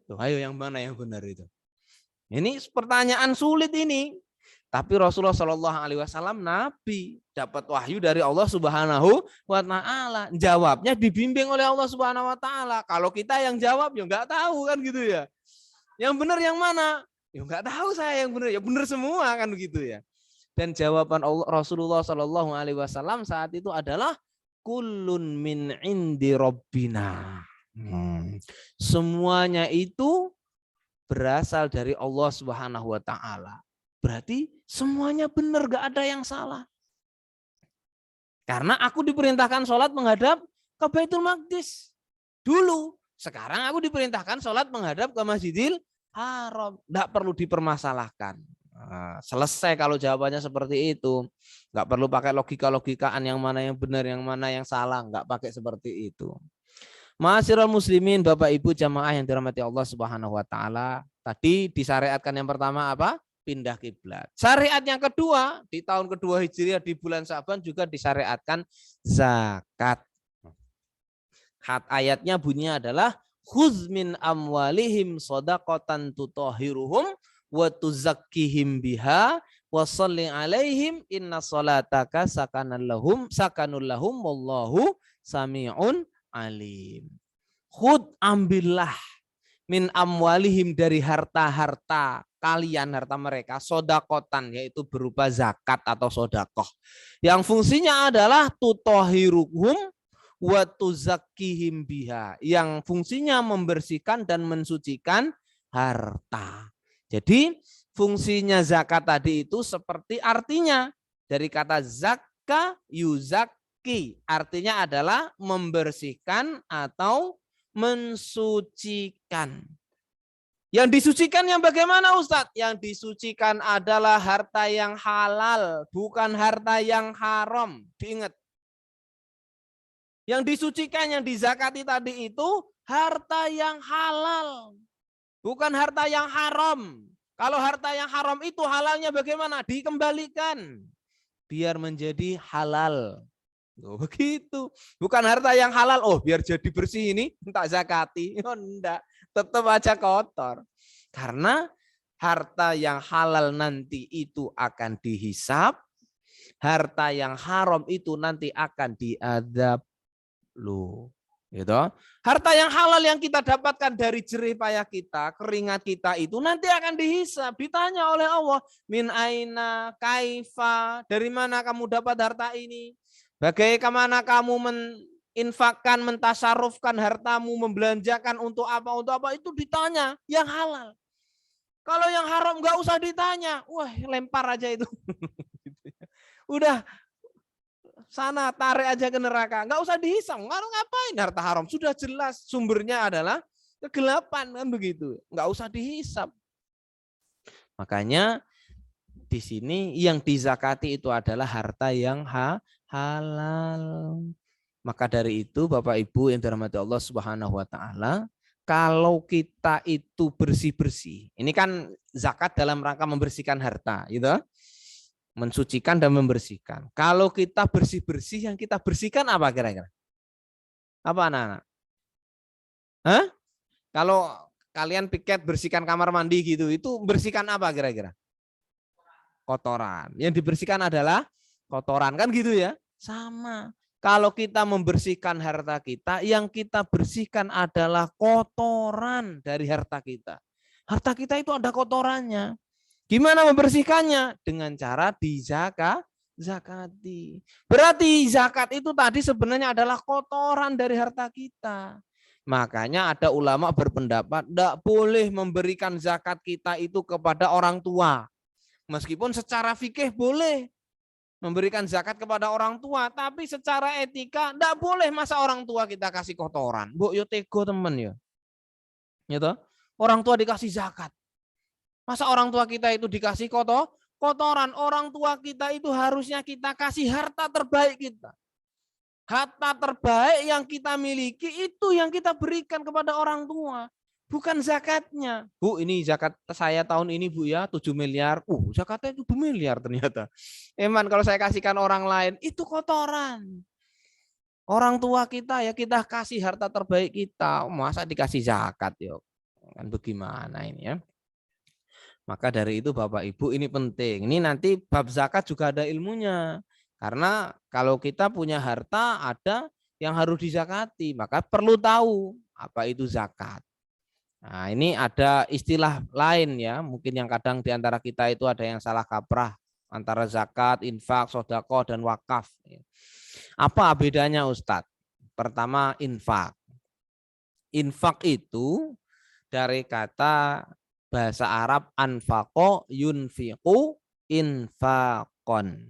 Speaker 1: Tuh, ayo yang mana yang benar itu? Ini pertanyaan sulit ini. Tapi Rasulullah Shallallahu Alaihi Wasallam Nabi dapat wahyu dari Allah Subhanahu Wa Taala. Jawabnya dibimbing oleh Allah Subhanahu Wa Taala. Kalau kita yang jawab ya nggak tahu kan gitu ya. Yang benar yang mana? Ya nggak tahu saya yang benar. Ya benar semua kan begitu ya. Dan jawaban Allah, Rasulullah Shallallahu Alaihi Wasallam saat itu adalah kullun min indi Rabbina. Semuanya itu berasal dari Allah Subhanahu Wa Taala. Berarti semuanya benar, gak ada yang salah. Karena aku diperintahkan sholat menghadap ke Baitul Maqdis dulu. Sekarang aku diperintahkan sholat menghadap ke Masjidil Haram. Gak perlu dipermasalahkan. Nah, selesai kalau jawabannya seperti itu. Gak perlu pakai logika-logikaan yang mana yang benar, yang mana yang salah. Gak pakai seperti itu. Ma'asyiral muslimin, Bapak Ibu jamaah yang dirahmati Allah Subhanahu Wa Taala. Tadi disyariatkan yang pertama apa? Pindah kiblat. Syariat yang kedua di tahun kedua Hijriah di bulan Sa'ban juga disyariatkan zakat. Ayatnya bunyinya adalah khudz min amwalihim shadaqatan tutahhiruhum wa tuzakkihim biha wa shalli alaihim inna salataka sakanul lahum wallahu sami'un alim. Khudz, ambillah min amwalihim dari harta-harta kalian, harta mereka, sodakotan, yaitu berupa zakat atau sodakoh. Yang fungsinya adalah tutohiruhum wa tuzakkihim biha. Yang fungsinya membersihkan dan mensucikan harta. Jadi fungsinya zakat tadi itu seperti artinya dari kata zakka yuzakki. Artinya adalah membersihkan atau mensucikan. Yang disucikan yang bagaimana Ustadz? Yang disucikan adalah harta yang halal, bukan harta yang haram. Diingat. Yang disucikan, yang dizakati tadi itu harta yang halal, bukan harta yang haram. Kalau harta yang haram itu halalnya bagaimana? Dikembalikan biar menjadi halal. Oh, begitu. Bukan harta yang halal, oh biar jadi bersih ini tak zakati. Oh, enggak, tetap aja kotor. Karena harta yang halal nanti itu akan dihisap, harta yang haram itu nanti akan diadab. Loh, gitu. Harta yang halal yang kita dapatkan dari jerih payah kita, keringat kita itu nanti akan dihisap, ditanya oleh Allah, min aina, kaifa, dari mana kamu dapat harta ini? Bagaimana kamu menginfakkan, mentasarufkan hartamu, membelanjakan untuk apa itu ditanya yang halal. Kalau yang haram nggak usah ditanya, wah lempar aja itu. Udah sana tarik aja ke neraka, nggak usah dihisap, ngapain harta haram? Sudah jelas sumbernya adalah kegelapan kan begitu, nggak usah dihisap. Makanya di sini yang dizakati itu adalah harta yang halal. Maka dari itu Bapak Ibu yang dirahmati Allah Subhanahu wa taala, kalau kita itu bersih-bersih. Ini kan zakat dalam rangka membersihkan harta, gitu. Mensucikan dan membersihkan. Kalau kita bersih-bersih, yang kita bersihkan apa kira-kira? Apa anak-anak? Hah? Kalau kalian piket bersihkan kamar mandi gitu, itu bersihkan apa kira-kira? Kotoran. Yang dibersihkan adalah kotoran, kan gitu ya? Sama. Kalau kita membersihkan harta kita, yang kita bersihkan adalah kotoran dari harta kita. Harta kita itu ada kotorannya. Gimana membersihkannya? Dengan cara dizakati. Berarti zakat itu tadi sebenarnya adalah kotoran dari harta kita. Makanya ada ulama berpendapat tidak boleh memberikan zakat kita itu kepada orang tua. Meskipun secara fikih boleh memberikan zakat kepada orang tua, tapi secara etika tidak boleh masa orang tua kita kasih kotoran. Bu, yo tego temen ya. Gitu? Orang tua dikasih zakat. Masa orang tua kita itu dikasih kotoran? Orang tua kita itu harusnya kita kasih harta terbaik kita. Harta terbaik yang kita miliki itu yang kita berikan kepada orang tua. Bukan zakatnya. Bu, ini zakat saya tahun ini Bu ya 7 miliar. Zakatnya 7 miliar ternyata. Eman kalau saya kasihkan orang lain itu kotoran. Orang tua kita ya kita kasih harta terbaik kita. Masa dikasih zakat yuk. Kan bagaimana ini ya. Maka dari itu Bapak Ibu ini penting. Ini nanti bab zakat juga ada ilmunya. Karena kalau kita punya harta ada yang harus dizakati. Maka perlu tahu apa itu zakat. Nah, ini ada istilah lain ya, mungkin yang kadang di antara kita itu ada yang salah kaprah antara zakat, infak, sedekah dan wakaf. Apa bedanya Ustadz? Pertama infak. Infak itu dari kata bahasa Arab anfaqo yunfiqu infaqon.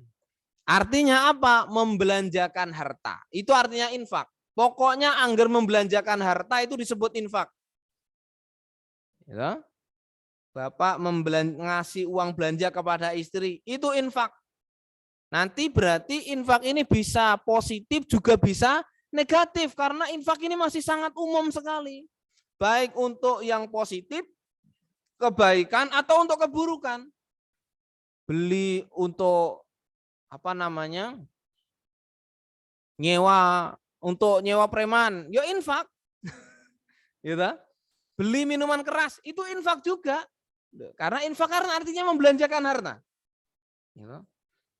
Speaker 1: Artinya apa? Membelanjakan harta. Itu artinya infak. Pokoknya anggar membelanjakan harta itu disebut infak. Ya. Bapak ngasih uang belanja kepada istri, itu infak. Nanti berarti infak ini bisa positif juga bisa negatif karena infak ini masih sangat umum sekali. Baik untuk yang positif, kebaikan atau untuk keburukan. Beli untuk apa namanya? Untuk nyewa preman, ya infak. Gitu. Beli minuman keras itu infak juga, karena infak karena artinya membelanjakan harta.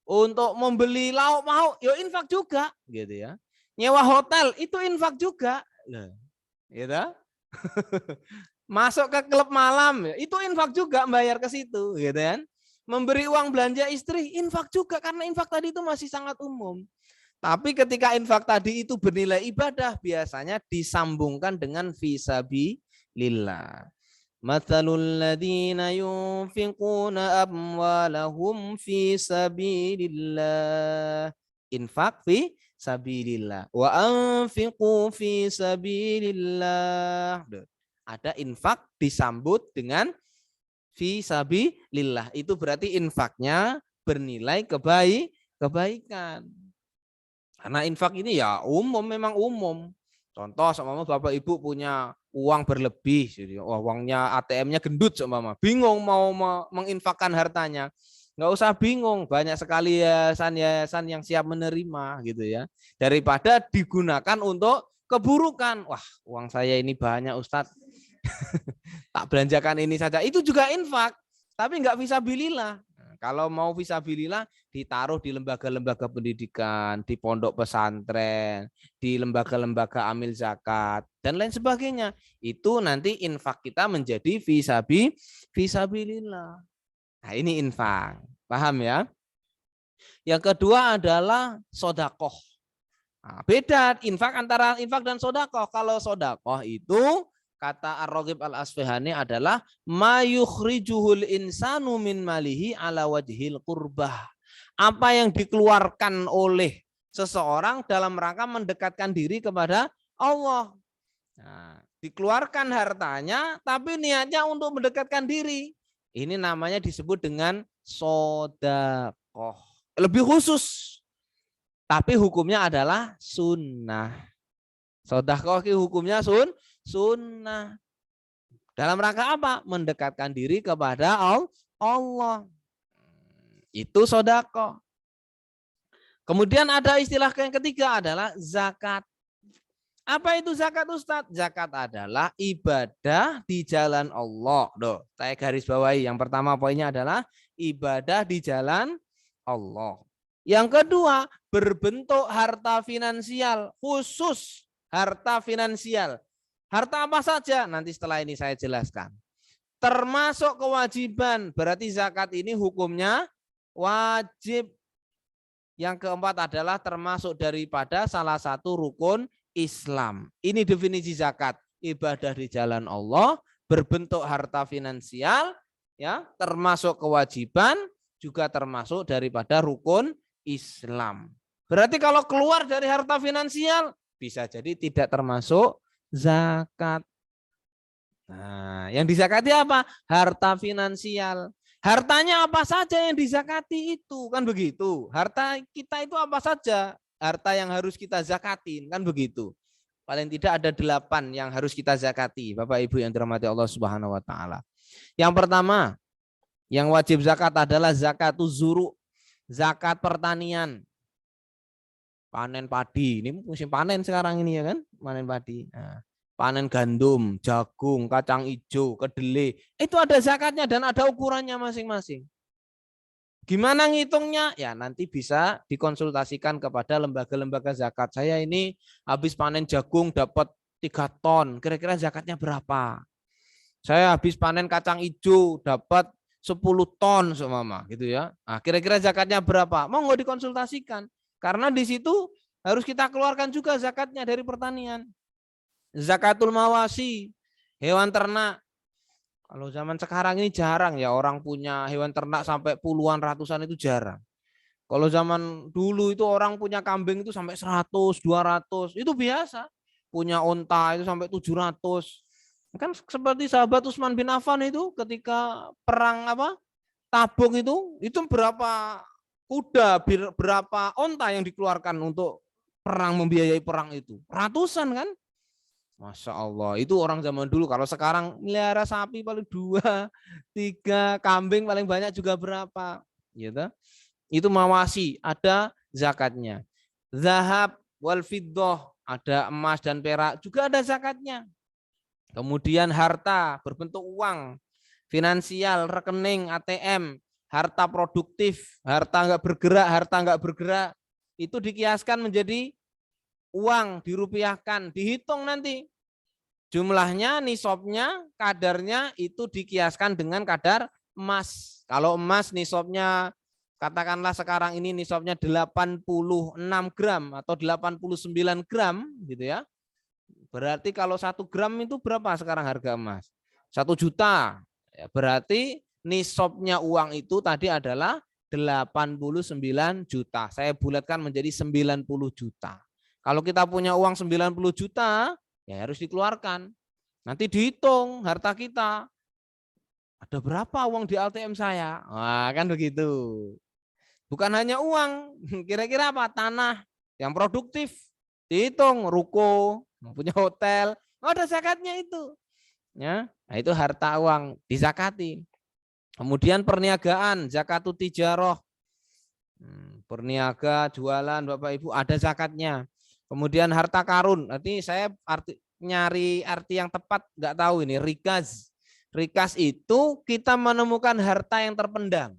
Speaker 1: Untuk membeli lauk pauk, ya infak juga, gitu ya. Nyewa hotel itu infak juga, gitu. masuk ke klub malam, itu infak juga bayar ke situ, gitu kan? Memberi uang belanja istri, infak juga karena infak tadi itu masih sangat umum. Tapi ketika infak tadi itu bernilai ibadah, biasanya disambungkan dengan fisabilillah. Matsalul ladzina yunfiquna amwalahum fi sabilillah. Infak fi sabilillah. Wa anfiqu fi sabilillah. Ada infak disambut dengan fi sabilillah. Itu berarti infaknya bernilai kebaikan. Karena infak ini ya umum, memang umum. Contoh sama Bapak Ibu punya uang berlebih, jadi uangnya ATM-nya gendut sama bingung mau menginfakkan hartanya. Nggak usah bingung, banyak sekali yayasan-yayasan yang siap menerima gitu ya. Daripada digunakan untuk keburukan. Wah, uang saya ini banyak Ustadz. Tak belanjakan ini saja. Itu juga infak, tapi nggak fisabilillah. Kalau mau fisabilillah ditaruh di lembaga-lembaga pendidikan, di pondok pesantren, di lembaga-lembaga amil zakat dan lain sebagainya. Itu nanti infak kita menjadi fisabilillah. Nah, ini infak. Paham ya? Yang kedua adalah sodakoh. Nah, beda infak antara infak dan sodakoh. Kalau sodakoh itu kata Ar-Raghib Al-Asfahani adalah mayukhrijuhul insanu min malihi ala wajhil qurbah. Apa yang dikeluarkan oleh seseorang dalam rangka mendekatkan diri kepada Allah. Nah, dikeluarkan hartanya tapi niatnya untuk mendekatkan diri. Ini namanya disebut dengan sodakoh. Lebih khusus. Tapi hukumnya adalah sunnah. Sodakoh hukumnya sunnah. Dalam rangka apa? Mendekatkan diri kepada Allah. Itu sodakoh. Kemudian ada istilah yang ketiga adalah zakat. Apa itu zakat Ustadz? Zakat adalah ibadah di jalan Allah. Loh, saya garis bawahi. Yang pertama poinnya adalah ibadah di jalan Allah. Yang kedua, berbentuk harta finansial, khusus harta finansial. Harta apa saja? Nanti setelah ini saya jelaskan. Termasuk kewajiban, berarti zakat ini hukumnya wajib. Yang keempat adalah termasuk daripada salah satu rukun Islam. Ini definisi zakat, ibadah di jalan Allah, berbentuk harta finansial, ya, termasuk kewajiban, juga termasuk daripada rukun Islam. Berarti kalau keluar dari harta finansial, bisa jadi tidak termasuk zakat. Nah, yang dizakati apa? Harta finansial. Hartanya apa saja yang dizakati itu, kan begitu. Harta kita itu apa saja, harta yang harus kita zakatin, kan begitu. Paling tidak ada 8 yang harus kita zakati, Bapak Ibu yang dirahmati Allah Subhanahu wa taala. Yang pertama, yang wajib zakat adalah zakatuz zuru, zakat pertanian. Panen padi, ini musim panen sekarang ini ya kan, panen padi. Nah, panen gandum, jagung, kacang hijau, kedelai, itu ada zakatnya dan ada ukurannya masing-masing. Gimana ngitungnya? Ya nanti bisa dikonsultasikan kepada lembaga-lembaga zakat. Saya ini habis panen jagung dapat 3 ton, kira-kira zakatnya berapa? Saya habis panen kacang hijau dapat 10 ton seumpama gitu ya. Nah, kira-kira zakatnya berapa? Mau nggak dikonsultasikan? Karena di situ harus kita keluarkan juga zakatnya dari pertanian. Zakatul mawasi, hewan ternak. Kalau zaman sekarang ini jarang ya orang punya hewan ternak sampai puluhan ratusan, itu jarang. Kalau zaman dulu itu orang punya kambing itu sampai 100, 200, itu biasa. Punya onta itu sampai 700. Kan seperti sahabat Utsman bin Affan itu ketika perang Tabuk itu berapa kuda, berapa onta yang dikeluarkan untuk perang, membiayai perang itu. Ratusan kan? Masya Allah, itu orang zaman dulu. Kalau sekarang melihara sapi paling 2, 3, kambing paling banyak juga berapa, gitu. Itu mawasi, ada zakatnya. Zahab wal fiddah, ada emas dan perak, juga ada zakatnya. Kemudian harta berbentuk uang, finansial, rekening, ATM, harta produktif, harta nggak bergerak, itu dikiaskan menjadi uang, dirupiahkan, dihitung nanti. Jumlahnya, nisabnya, kadarnya itu dikiaskan dengan kadar emas. Kalau emas nisabnya katakanlah sekarang ini nisabnya 86 gram atau 89 gram gitu ya. Berarti kalau 1 gram itu berapa sekarang harga emas? 1 juta. Ya, berarti nisabnya uang itu tadi adalah 89 juta. Saya bulatkan menjadi 90 juta. Kalau kita punya uang 90 juta, ya harus dikeluarkan. Nanti dihitung harta kita. Ada berapa uang di ATM saya? Wah, kan begitu. Bukan hanya uang, kira-kira apa? Tanah yang produktif. Dihitung ruko, punya hotel, ada zakatnya itu. Ya, nah itu harta uang dizakati. Kemudian perniagaan, zakatut tijaroh. Perniaga, jualan, Bapak Ibu ada zakatnya. Kemudian harta karun, nanti saya nyari arti yang tepat nggak tahu ini. Rikaz. Rikaz itu kita menemukan harta yang terpendam.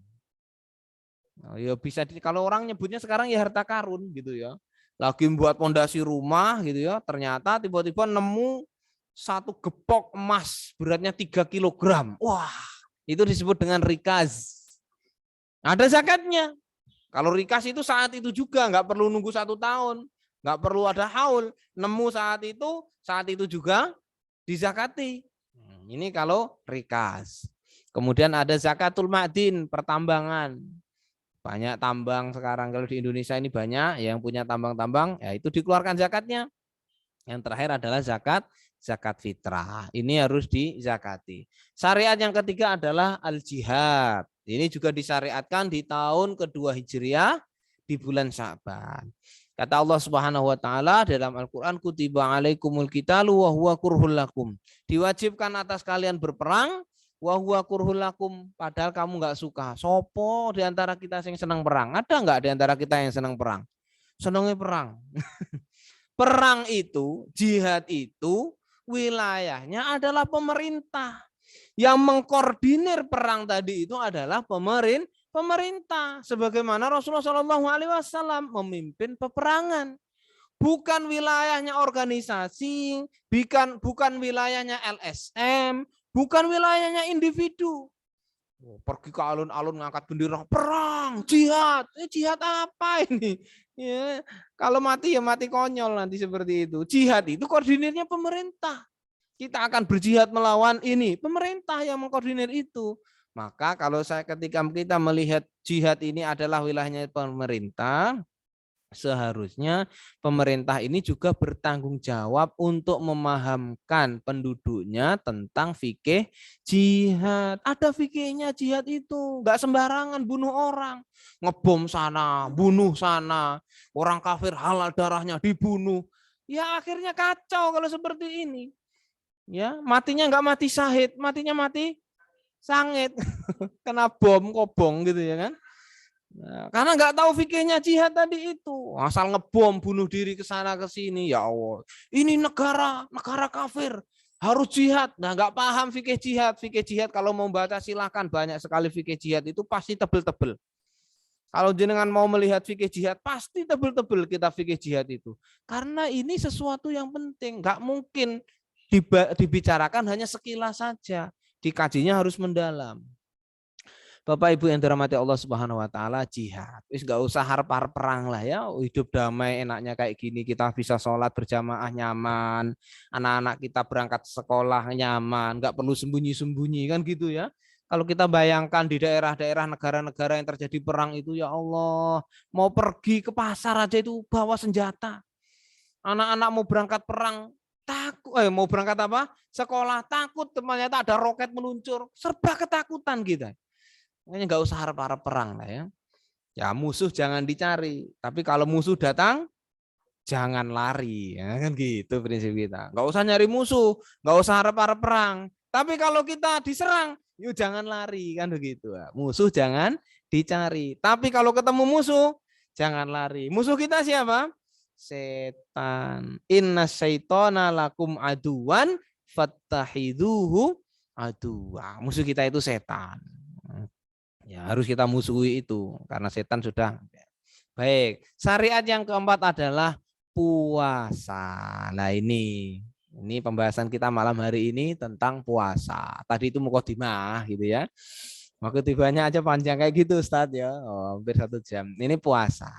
Speaker 1: Nah, ya bisa kalau orang nyebutnya sekarang ya harta karun gitu ya. Lagi membuat pondasi rumah gitu ya, ternyata tiba-tiba nemu satu gepok emas beratnya 3 kilogram. Wah, itu disebut dengan rikaz. Ada zakatnya. Kalau rikas itu saat itu juga, nggak perlu nunggu 1 tahun, nggak perlu ada haul, nemu saat itu juga dizakati. Ini kalau rikas. Kemudian ada zakatul ma'din, pertambangan. Banyak tambang sekarang kalau di Indonesia ini banyak yang punya tambang-tambang, ya itu dikeluarkan zakatnya. Yang terakhir adalah zakat fitrah. Ini harus dizakati. Syariat yang ketiga adalah al-jihad. Ini juga disyariatkan di tahun kedua Hijriah di bulan Sya'ban. Kata Allah Subhanahu wa taala dalam Al-Qur'an, kutiba alaikumul qitalu wa huwa kurhul lakum. Diwajibkan atas kalian berperang wa huwa kurhul lakum, padahal kamu enggak suka. Sopo di antara kita yang senang perang? Ada enggak di antara kita yang senang perang? Senangnya perang. Perang itu, jihad itu wilayahnya adalah pemerintah. Yang mengkoordinir perang tadi itu adalah pemerintah. Sebagaimana Rasulullah SAW memimpin peperangan. Bukan wilayahnya organisasi, bukan wilayahnya LSM, bukan wilayahnya individu. Pergi ke alun-alun ngangkat bendera perang, jihad. Jihad apa ini? Ya, kalau mati ya mati konyol nanti seperti itu. Jihad itu koordinirnya pemerintah. Kita akan berjihad melawan ini, pemerintah yang mengkoordinir itu. Maka kalau ketika kita melihat jihad ini adalah wilayahnya pemerintah, seharusnya pemerintah ini juga bertanggung jawab untuk memahamkan penduduknya tentang fikih jihad. Ada fikihnya jihad itu, nggak sembarangan bunuh orang, ngebom sana, bunuh sana, orang kafir halal darahnya dibunuh. Ya akhirnya kacau kalau seperti ini. Ya, matinya nggak mati syahid, matinya mati sangit, kena bom kobong gitu ya kan. Nah, karena nggak tahu fikihnya jihad tadi itu, asal ngebom bunuh diri ke sana ke sini. Ya Allah, ini negara kafir harus jihad. Nah, nggak paham fikih jihad. Fikih jihad kalau mau baca silahkan, banyak sekali fikih jihad itu pasti tebel-tebel. Kalau jenengan mau melihat fikih jihad pasti tebel-tebel kita fikih jihad itu, karena ini sesuatu yang penting. Nggak mungkin dibicarakan hanya sekilas saja, dikajinya harus mendalam. Bapak Ibu yang dirahmati Allah Subhanahu wa taala, jihad. Wis enggak usah harap-harap perang lah ya. Hidup damai enaknya kayak gini, kita bisa sholat berjamaah nyaman, anak-anak kita berangkat sekolah nyaman, enggak perlu sembunyi-sembunyi kan gitu ya. Kalau kita bayangkan di daerah-daerah negara-negara yang terjadi perang itu, ya Allah, mau pergi ke pasar aja itu bawa senjata. Anak-anak mau berangkat perang takut, mau berangkat apa? Sekolah takut ternyata ada roket meluncur, serba ketakutan kita. Makanya nggak usah harap-harap perang lah ya. Ya musuh jangan dicari, tapi kalau musuh datang jangan lari, ya kan gitu prinsip kita. Nggak usah nyari musuh, nggak usah harap-harap perang. Tapi kalau kita diserang, yuk jangan lari kan begitu. Musuh jangan dicari. Tapi kalau ketemu musuh, jangan lari. Musuh kita siapa? Setan. Inna syaitona lakum aduan fattahiduhu aduwa. Musuh kita itu setan. Ya, harus kita musuhi itu karena setan sudah. Baik, syariat yang keempat adalah puasa. Nah, ini Ini pembahasan kita malam hari ini tentang puasa. Tadi itu mukadimah gitu ya. Mukadimahnya aja panjang kayak gitu Ustaz ya. Oh, hampir 1 jam. Ini puasa.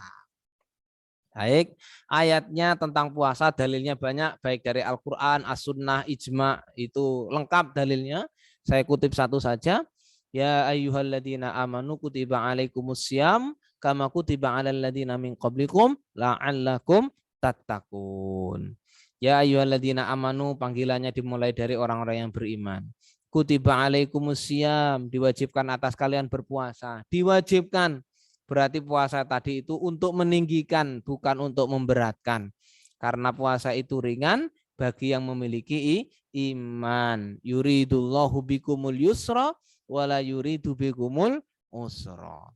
Speaker 1: Baik, ayatnya tentang puasa dalilnya banyak, baik dari Al-Quran, As-Sunnah, Ijma, itu lengkap dalilnya. Saya kutip satu saja. Ya ayyuhalladzina amanu kutiba alaikumussyam kama kutiba alal ladzina min qablikum la'allakum tattaqun. Ya ayyuhalladzina amanu, panggilannya dimulai dari orang-orang yang beriman. Kutiba alaikumussyam, diwajibkan atas kalian berpuasa. Diwajibkan. Berarti puasa tadi itu untuk meninggikan, bukan untuk memberatkan. Karena puasa itu ringan bagi yang memiliki iman. Yuridullahu bikumul yusra wala yuridu bikumul usra.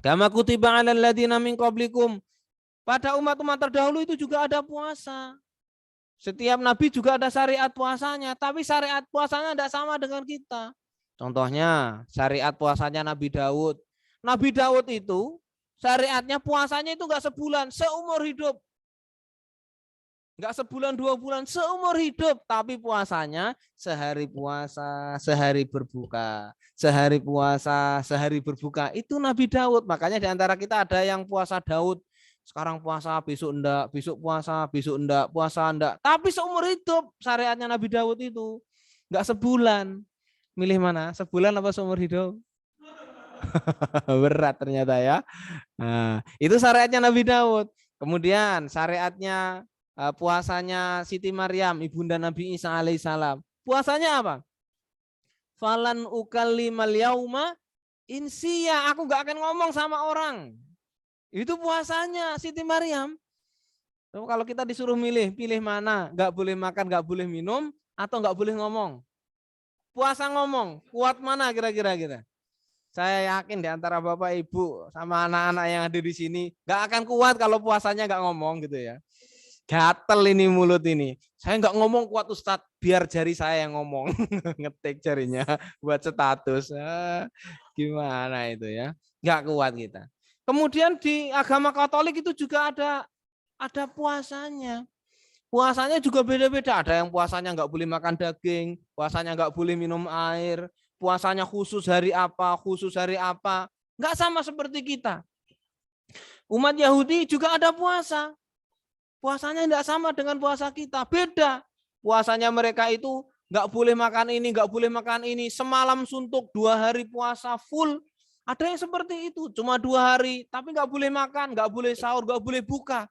Speaker 1: Kama kutiba 'alal ladzina min qablikum. Pada umat-umat terdahulu itu juga ada puasa. Setiap nabi juga ada syariat puasanya, tapi syariat puasanya tidak sama dengan kita. Contohnya syariat puasanya Nabi Daud. Nabi Daud itu syariatnya puasanya itu enggak sebulan, seumur hidup. Enggak sebulan 2 bulan, seumur hidup. Tapi puasanya sehari puasa, sehari berbuka. Sehari puasa, sehari berbuka. Itu Nabi Daud. Makanya di antara kita ada yang puasa Daud. Sekarang puasa, besok enggak, besok puasa, besok enggak, puasa enggak. Tapi seumur hidup syariatnya Nabi Daud itu. Enggak sebulan. Milih mana? Sebulan apa seumur hidup? Berat ternyata ya. Nah, itu syariatnya Nabi Daud. Kemudian syariatnya puasanya Siti Maryam, ibunda Nabi Isa alaihissalam. Puasanya apa? Falan ukallimal yauma insiya, aku gak akan ngomong sama orang. Itu puasanya Siti Maryam. Kalau kita disuruh pilih mana? Gak boleh makan, gak boleh minum, atau gak boleh ngomong. Puasa ngomong, kuat mana kira-kira kita? Saya yakin di antara Bapak Ibu sama anak-anak yang ada di sini gak akan kuat kalau puasanya gak ngomong gitu ya. Gatel ini mulut ini. Saya nggak ngomong kuat Ustadz, biar jari saya yang ngomong. Ngetik jarinya buat status. Gimana itu ya? Nggak kuat kita. Kemudian di agama Katolik itu juga ada puasanya. Puasanya juga beda-beda. Ada yang puasanya nggak boleh makan daging, puasanya nggak boleh minum air, puasanya khusus hari apa, khusus hari apa. Nggak sama seperti kita. Umat Yahudi juga ada puasa. Puasanya tidak sama dengan puasa kita, beda. Puasanya mereka itu nggak boleh makan ini, nggak boleh makan ini, semalam suntuk, 2 hari puasa full. Ada yang seperti itu, cuma 2 hari, tapi nggak boleh makan, nggak boleh sahur, nggak boleh buka.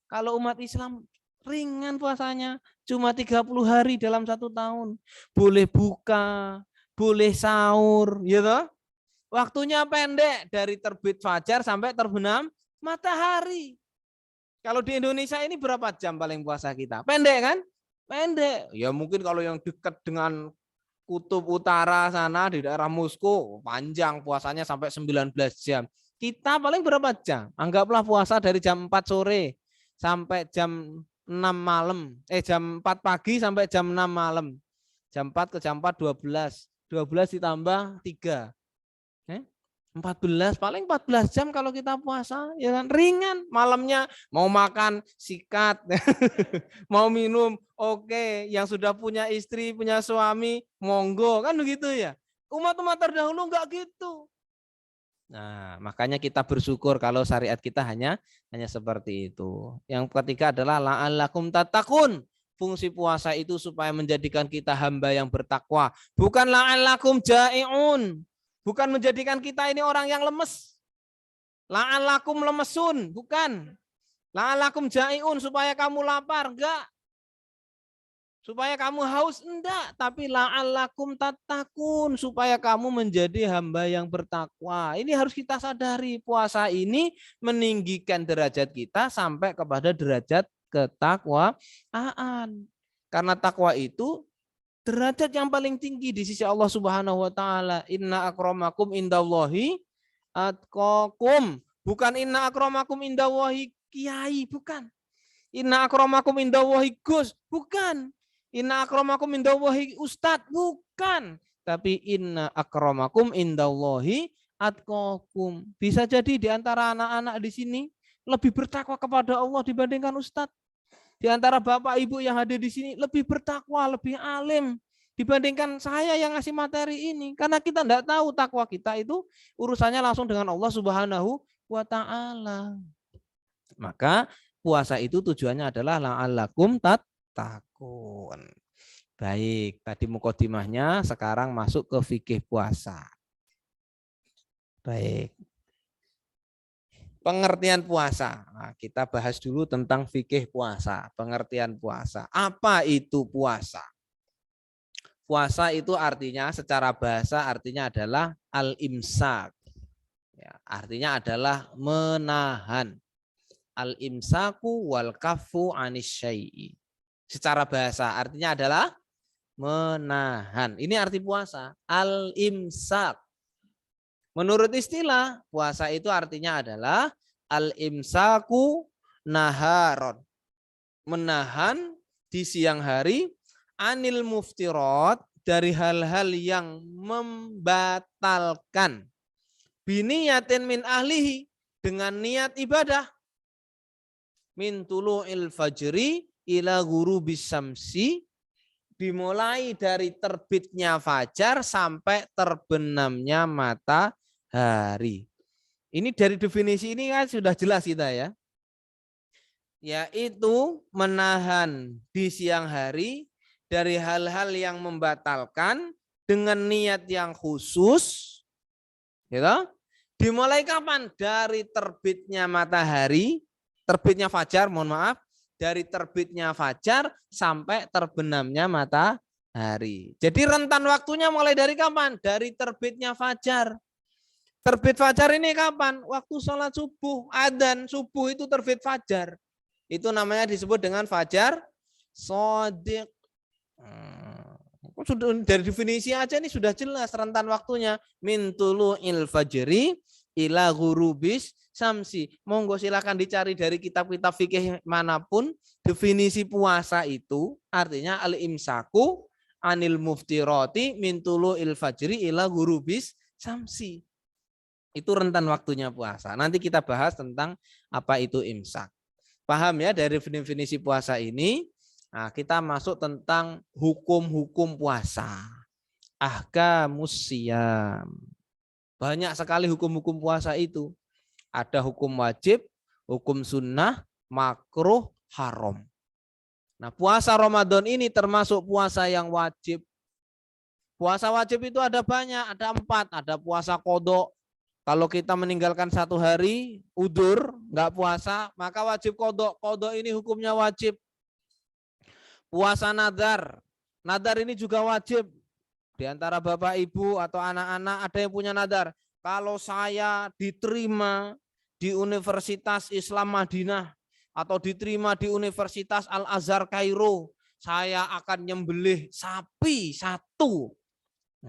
Speaker 1: Kalau umat Islam ringan puasanya, cuma 30 hari dalam 1 tahun. Boleh buka, boleh sahur, gitu. Waktunya pendek, dari terbit fajar sampai terbenam matahari. Kalau di Indonesia ini berapa jam paling puasa kita? Pendek kan? Pendek. Ya mungkin kalau yang dekat dengan kutub utara sana di daerah Moskow panjang puasanya sampai 19 jam. Kita paling berapa jam? Anggaplah puasa dari jam 4 sore sampai jam 6 malam. Jam 4 pagi sampai jam 6 malam. Jam 4 ke jam 4 12. 12 ditambah 3. 14, paling 14 jam kalau kita puasa, ya kan, ringan. Malamnya mau makan sikat, mau minum oke, yang sudah punya istri, punya suami, monggo, kan begitu ya. Umat-umat terdahulu enggak gitu. Nah, makanya kita bersyukur kalau syariat kita hanya seperti itu. Yang ketiga adalah la'allakum tattaqun. Fungsi puasa itu supaya menjadikan kita hamba yang bertakwa, bukan la'allakum ja'iun. Bukan menjadikan kita ini orang yang lemes. La'alakum lemesun, bukan. La'alakum ja'iun, supaya kamu lapar, enggak. Supaya kamu haus, enggak. Tapi la'alakum tattaqun, supaya kamu menjadi hamba yang bertakwa. Ini harus kita sadari, puasa ini meninggikan derajat kita sampai kepada derajat ketakwaan. Karena takwa itu derajat yang paling tinggi di sisi Allah Subhanahu wa taala. Inna akramakum indallahi atqakum. Bukan inna akramakum indallahi kiai, bukan. Inna akramakum indallahi Gus, bukan. Inna akramakum indallahi ustad, bukan. Tapi inna akramakum indallahi atqakum. Bisa jadi di antara anak-anak di sini lebih bertakwa kepada Allah dibandingkan ustad. di antara Bapak Ibu yang hadir di sini lebih bertakwa, lebih alim dibandingkan saya yang ngasih materi ini. Karena kita tidak tahu takwa kita itu urusannya langsung dengan Allah Subhanahu wa taala. Maka puasa itu tujuannya adalah la'allakum tattaqun. Baik, tadi mukadimahnya, sekarang masuk ke fikih puasa. Baik. Pengertian puasa. Nah, kita bahas dulu tentang fikih puasa, pengertian puasa. Apa itu puasa? Puasa itu artinya secara bahasa artinya adalah al-imsak. Ya, artinya adalah menahan. Al-imsaku wal kafu anis syai'i. Secara bahasa artinya adalah menahan. Ini arti puasa. Al-imsak. Menurut istilah, puasa itu artinya adalah al-imsaku naharon. Menahan di siang hari anil muftirat dari hal-hal yang membatalkan. Biniyatin min ahlihi dengan niat ibadah. Min tulu'il fajri ila ghurubis syamsi, dimulai dari terbitnya fajar sampai terbenamnya matahari. Ini dari definisi ini kan sudah jelas kita ya. Yaitu menahan di siang hari dari hal-hal yang membatalkan dengan niat yang khusus. Gitu. Dimulai kapan? Dari terbitnya matahari, terbitnya fajar, mohon maaf. Dari terbitnya fajar sampai terbenamnya matahari. Jadi rentan waktunya mulai dari kapan? Dari terbitnya fajar. Terbit fajar ini kapan? Waktu sholat subuh, adzan subuh itu terbit fajar. Itu namanya disebut dengan fajar shodiq. Sudah dari definisi aja ini sudah jelas rentan waktunya. Min tulu'il fajri ila ghurubis samsi. Monggo silakan dicari dari kitab-kitab fikih manapun, definisi puasa itu artinya al-imsaku anil muftirati min tulu'il fajri ila ghurubis samsi. Itu rentan waktunya puasa. Nanti kita bahas tentang apa itu imsak. Paham ya dari definisi puasa ini? Nah, kita masuk tentang hukum-hukum puasa. Ahkamus siyam. Banyak sekali hukum-hukum puasa itu. Ada hukum wajib, hukum sunnah, makruh, haram. Nah, puasa Ramadan ini termasuk puasa yang wajib. Puasa wajib itu ada banyak, ada 4. Ada puasa qodho. Kalau kita meninggalkan 1 hari, udzur, nggak puasa, maka wajib qodho. Qodho ini hukumnya wajib. Puasa nadar. Nadar ini juga wajib. Di antara bapak, ibu, atau anak-anak ada yang punya nadar. Kalau saya diterima di Universitas Islam Madinah atau diterima di Universitas Al-Azhar Kairo, saya akan nyembelih sapi 1.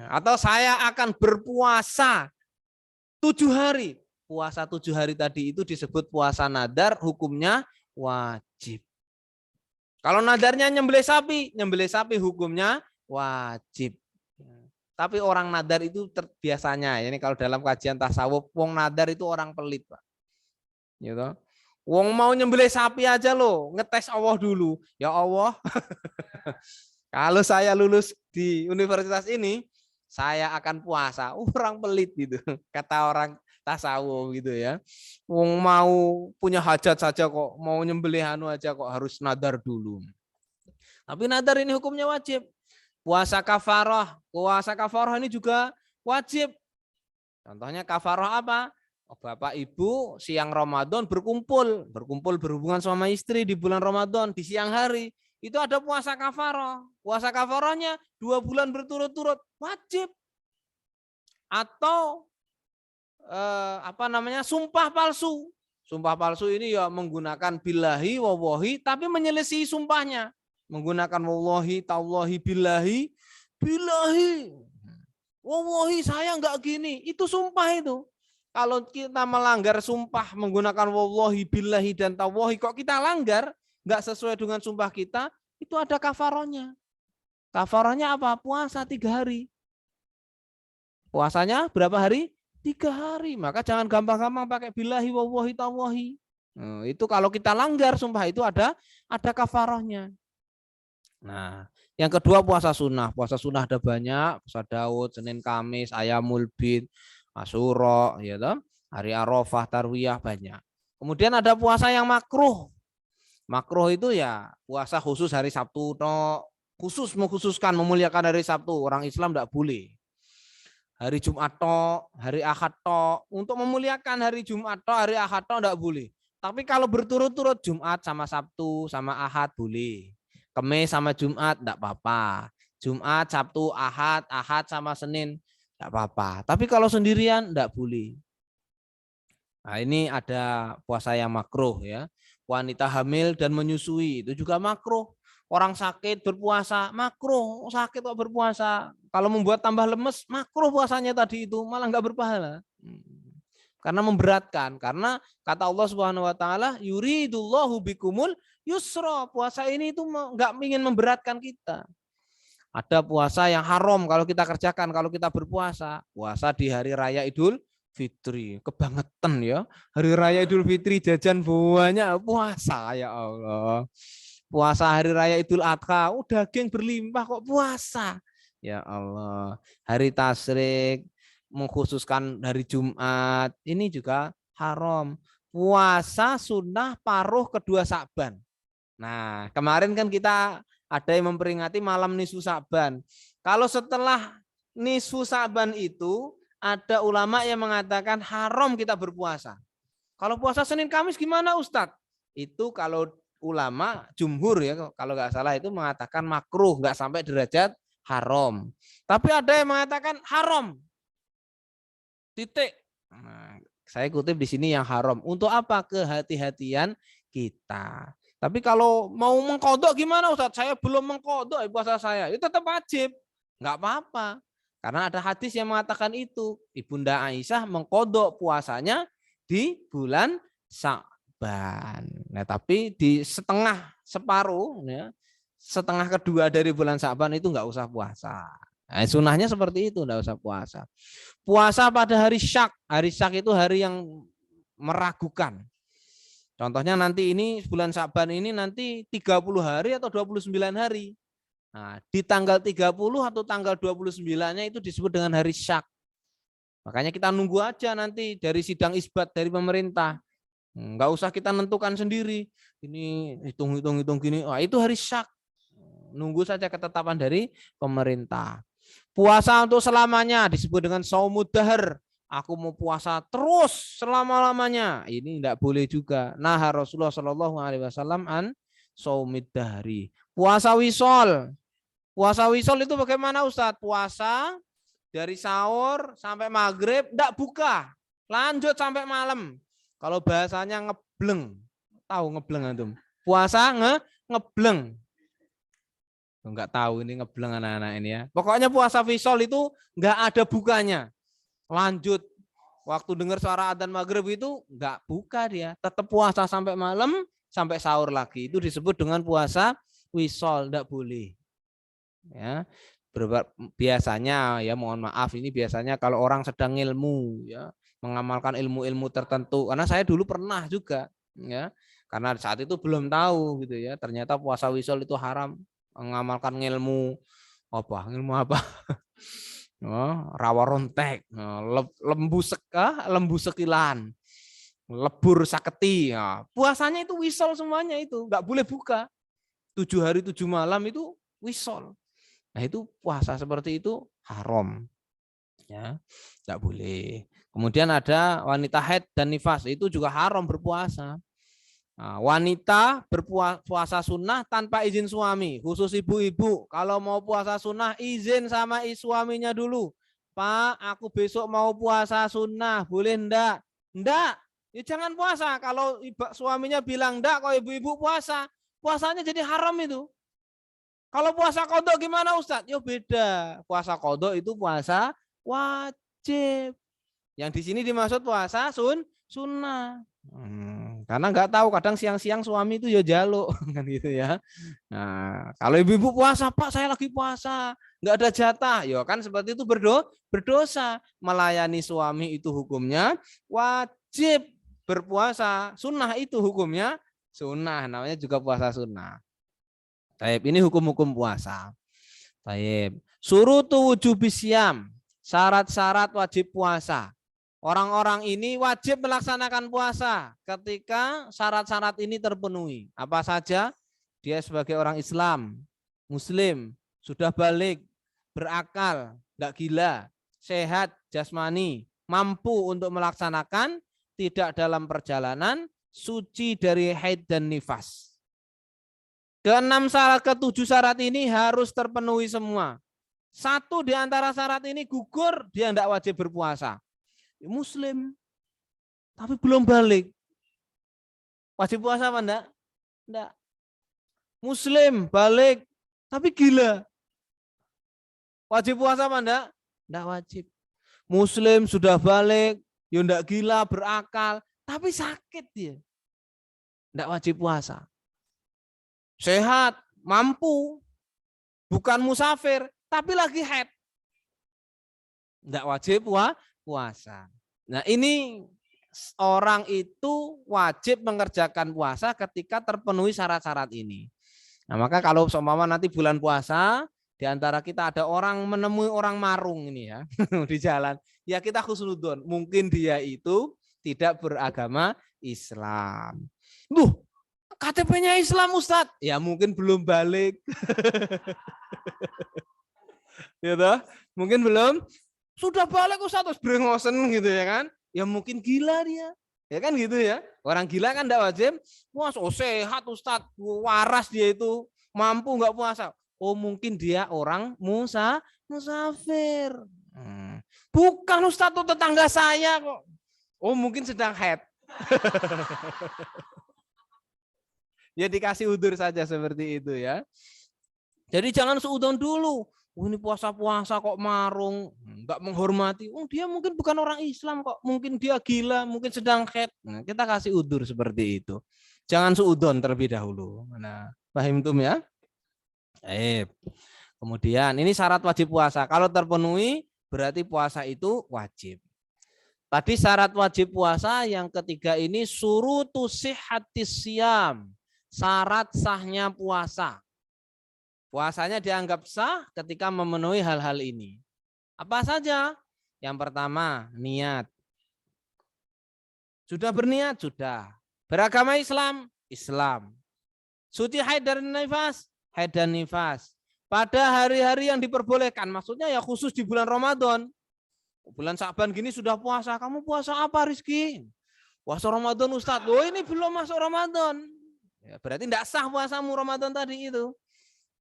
Speaker 1: Atau saya akan berpuasa 7 hari. Puasa 7 hari tadi itu disebut puasa nadar, hukumnya wajib. Kalau nadarnya nyembelih sapi hukumnya wajib. Tapi orang nadar itu biasanya, ini kalau dalam kajian tasawuf, wong nadar itu orang pelit, Pak. Gitu. Wong mau nyembelih sapi aja loh, ngetes Allah dulu. Ya Allah, kalau saya lulus di universitas ini, saya akan puasa. Orang pelit gitu, kata orang tasawuf gitu ya. Wong mau punya hajat saja kok, mau nyembelih anu aja kok harus nadar dulu. Tapi nadar ini hukumnya wajib. Puasa kafarah ini juga wajib. Contohnya kafarah apa? Bapak Ibu siang Ramadan berkumpul berhubungan sama istri di bulan Ramadan di siang hari. Itu ada puasa kafarah. Puasa kafarahnya 2 bulan berturut-turut wajib. Atau sumpah palsu. Sumpah palsu ini ya menggunakan billahi wallahi tapi menyelesaikan sumpahnya. Menggunakan wallahi, tallahi, billahi, wallahi saya enggak gini, itu sumpah itu. Kalau kita melanggar sumpah menggunakan wallahi, billahi, dan tallahi, kok kita langgar, enggak sesuai dengan sumpah kita, itu ada kafarohnya. Kafarohnya apa? Puasa 3 hari. Puasanya berapa hari? 3 hari. Maka jangan gampang-gampang pakai billahi, wallahi, tallahi. Itu kalau kita langgar sumpah itu ada kafarahnya. Nah, yang kedua puasa sunnah. Puasa sunnah ada banyak, puasa Daud, Senin Kamis, Ayamul Bid, Asyura, ya toh, hari Arafah, Tarwiyah banyak. Kemudian ada puasa yang makruh. Makruh itu ya puasa khusus hari Sabtu toh, khusus mengkhususkan memuliakan hari Sabtu. Orang Islam tidak boleh. Hari Jumat toh, hari Ahad toh, untuk memuliakan hari Jumat toh, hari Ahad toh tidak boleh. Tapi kalau berturut-turut Jumat sama Sabtu sama Ahad boleh. Kamis sama Jumat enggak apa-apa. Jumat, Sabtu, Ahad, Ahad sama Senin enggak apa-apa. Tapi kalau sendirian enggak boleh. Nah, ini ada puasa yang makruh ya. Wanita hamil dan menyusui itu juga makruh. Orang sakit berpuasa makruh, sakit kok berpuasa. Kalau membuat tambah lemes makruh puasanya tadi itu, malah enggak berpahala. Karena memberatkan, karena kata Allah Subhanahu wa taala, yuridullahu bikumul yusra. Puasa ini itu enggak ingin memberatkan kita. Ada puasa yang haram kalau kita kerjakan, kalau kita berpuasa. Puasa di hari raya Idul Fitri, kebangetan ya. Hari raya Idul Fitri jajan banyak, puasa ya Allah. Puasa hari raya Idul Adha, daging berlimpah kok puasa. Ya Allah. Hari Tasyrik mengkhususkan hari Jumat, ini juga haram. Puasa sunnah paruh kedua Sa'ban. Nah, kemarin kan kita ada yang memperingati malam nisfu Sa'ban. Kalau setelah nisfu Sa'ban itu, ada ulama yang mengatakan haram kita berpuasa. Kalau puasa Senin Kamis gimana Ustadz? Itu kalau ulama jumhur ya, kalau nggak salah itu mengatakan makruh, nggak sampai derajat haram. Tapi ada yang mengatakan haram. Titik. Nah, saya kutip di sini yang haram. Untuk apa? Kehati-hatian kita. Tapi kalau mau mengkodok gimana Ustaz? Saya belum mengkodok puasa saya. Itu tetap wajib. Enggak apa-apa. Karena ada hadis yang mengatakan itu. Ibunda Aisyah mengkodok puasanya di bulan Sya'ban. Nah, tapi di separuh ya, setengah kedua dari bulan Sya'ban itu enggak usah puasa. Nah, sunnahnya seperti itu, enggak usah puasa. Puasa pada hari Syak. Hari Syak itu hari yang meragukan. Contohnya nanti ini bulan Sya'ban ini nanti 30 hari atau 29 hari. Nah, di tanggal 30 atau tanggal 29-nya itu disebut dengan hari Syak. Makanya kita nunggu aja nanti dari sidang isbat dari pemerintah. Enggak usah kita nentukan sendiri. Ini hitung gini. Wah, itu hari Syak. Nunggu saja ketetapan dari pemerintah. Puasa untuk selamanya disebut dengan shaumud dahr. Aku mau puasa terus selama-lamanya. Ini tidak boleh juga. Nah, Rasulullah Shallallahu alaihi wasallam an shaumid dahri. Puasa wisol. Puasa wisol itu bagaimana Ustadz? Puasa dari sahur sampai maghrib tidak buka. Lanjut sampai malam. Kalau bahasanya ngebleng. Tahu ngebleng antum? Puasa ngebleng. Enggak tahu ini ngebleng anak-anak ini ya. Pokoknya puasa wisol itu enggak ada bukanya. Lanjut. Waktu dengar suara adzan maghrib itu enggak buka dia. Tetap puasa sampai malam, sampai sahur lagi. Itu disebut dengan puasa wisol. Enggak boleh. Ya. Biasanya ya mohon maaf ini biasanya kalau orang sedang ilmu ya, mengamalkan ilmu-ilmu tertentu. Karena saya dulu pernah juga ya. Karena saat itu belum tahu gitu ya. Ternyata puasa wisol itu haram. Mengamalkan ilmu apa? Rawa rontek, lembu sekilan, lebur saketi. Puasanya itu wisol semuanya itu, nggak boleh buka. 7 hari 7 malam itu wisol. Nah itu puasa seperti itu haram, ya nggak boleh. Kemudian ada wanita haid dan nifas itu juga haram berpuasa. Nah, wanita berpuasa sunnah tanpa izin suami, khusus ibu-ibu. Kalau mau puasa sunnah izin sama suaminya dulu. Pak, aku besok mau puasa sunnah, boleh enggak? Enggak, ya jangan puasa. Kalau suaminya bilang enggak, kalau ibu-ibu puasa, puasanya jadi haram itu. Kalau puasa kodok gimana Ustadz? Ya beda. Puasa kodok itu puasa wajib. Yang di sini dimaksud puasa sunnah. Karena nggak tahu kadang siang-siang suami itu ya jaluk kan gitu ya. Nah, kalau ibu-ibu puasa, Pak saya lagi puasa, nggak ada jatah, ya kan seperti itu berdosa. Melayani suami itu hukumnya wajib berpuasa sunnah, itu hukumnya sunnah, namanya juga puasa sunnah. Taib, ini hukum-hukum puasa. Taib. Surutu wujubis syam, syarat-syarat wajib puasa. Orang-orang ini wajib melaksanakan puasa ketika syarat-syarat ini terpenuhi. Apa saja? Dia sebagai orang Islam, Muslim, sudah balik, berakal, nggak gila, sehat jasmani, mampu untuk melaksanakan, tidak dalam perjalanan, suci dari haid dan nifas. Keenam syarat, ketujuh syarat ini harus terpenuhi semua. Satu di antara syarat ini gugur, dia tidak wajib berpuasa. Muslim, tapi belum balik. Wajib puasa apa enggak? Enggak. Muslim, balik, tapi gila. Wajib puasa apa enggak? Enggak wajib. Muslim sudah balik, ya enggak gila, berakal, tapi sakit dia. Enggak wajib puasa. Sehat, mampu, bukan musafir, tapi lagi haid. Enggak wajib puasa. Nah, ini orang itu wajib mengerjakan puasa ketika terpenuhi syarat-syarat ini. Nah, maka kalau seumpama nanti bulan puasa, di antara kita ada orang menemui orang marung ini ya di jalan, ya kita husnudzon, mungkin dia itu tidak beragama Islam. KTP-nya Islam Ustadz, ya mungkin belum balik. Ya toh? Mungkin belum. Sudah balik Ustadz, terus brengosen gitu ya kan. Ya mungkin gila dia. Ya kan gitu ya. Orang gila kan enggak wajib. Wah, so sehat Ustadz, waras dia itu, mampu enggak puasa. Oh, mungkin dia orang musafir. Bukan Ustadz, tuh tetangga saya kok. Oh, mungkin sedang haid. Ya dikasih udzur saja seperti itu ya. Jadi jangan seudon dulu. Oh, ini puasa-puasa kok marung, enggak menghormati. Oh, dia mungkin bukan orang Islam kok, mungkin dia gila, mungkin sedang haid. Nah, kita kasih udzur seperti itu. Jangan seudon terlebih dahulu. Nah, paham tuh ya? Kemudian ini syarat wajib puasa. Kalau terpenuhi berarti puasa itu wajib. Tadi syarat wajib puasa yang ketiga ini surutu sihhatis syam. Syarat sahnya puasa. Puasanya dianggap sah ketika memenuhi hal-hal ini. Apa saja? Yang pertama, niat. Sudah berniat? Sudah. Beragama Islam? Islam. Suci haid dan nifas? Haid dan nifas. Pada hari-hari yang diperbolehkan, maksudnya ya khusus di bulan Ramadan. Bulan Sa'ban gini sudah puasa. Kamu puasa apa, Rizky? Puasa Ramadan, Ustadz. Oh, ini belum masuk Ramadan. Ya, berarti tidak sah puasamu Ramadan tadi itu.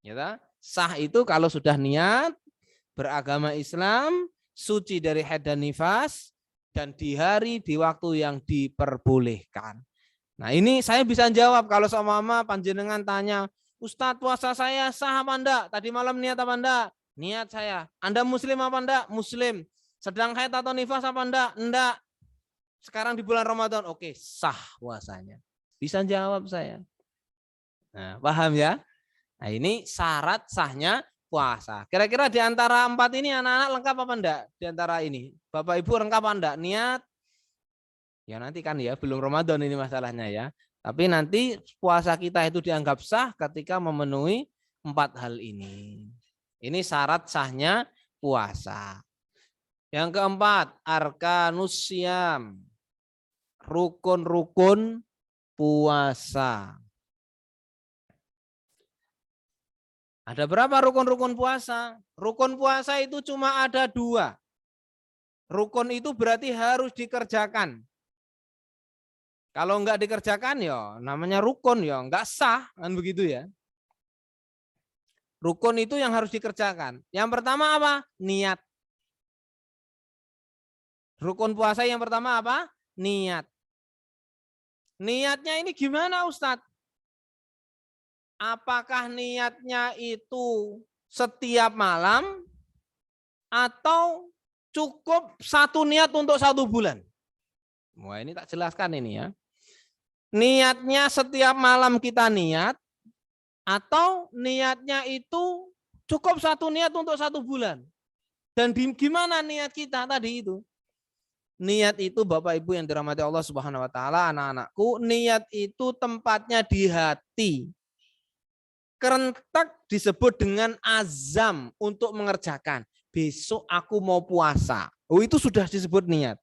Speaker 1: Ya, sah itu kalau sudah niat, beragama Islam, suci dari haid dan nifas, dan di hari di waktu yang diperbolehkan. Nah, ini saya bisa jawab kalau sama mama panjenengan tanya, Ustadz puasa saya sah apa enggak? Tadi malam niat apa enggak? Niat saya. Anda muslim apa enggak? Muslim. Sedang haid atau nifas apa enggak? Enggak. Sekarang di bulan Ramadan, oke, sah puasanya. Bisa jawab saya. Nah, paham ya? Nah, ini syarat sahnya puasa. Kira-kira di antara 4 ini anak-anak lengkap apa enggak? Di antara ini, Bapak Ibu lengkap apa enggak? Niat? Ya nanti kan ya, belum Ramadan ini masalahnya ya. Tapi nanti puasa kita itu dianggap sah ketika memenuhi 4 hal ini. Ini syarat sahnya puasa. Yang keempat, arkanus syam. Rukun-rukun puasa. Ada berapa rukun-rukun puasa? Rukun puasa itu cuma ada 2. Rukun itu berarti harus dikerjakan. Kalau enggak dikerjakan ya namanya rukun ya enggak sah, kan begitu ya. Rukun itu yang harus dikerjakan. Yang pertama apa? Niat. Rukun puasa yang pertama apa? Niat. Niatnya ini gimana, Ustadz? Apakah niatnya itu setiap malam atau cukup satu niat untuk 1 bulan? Wah, ini tak jelaskan ini ya. Niatnya setiap malam kita niat atau niatnya itu cukup 1 niat untuk 1 bulan? Dan gimana niat kita tadi itu? Niat itu Bapak Ibu yang dirahmati Allah Subhanahu wa taala, anak-anakku, niat itu tempatnya di hati. Kerentak disebut dengan azam untuk mengerjakan. Besok aku mau puasa. Oh, itu sudah disebut niat.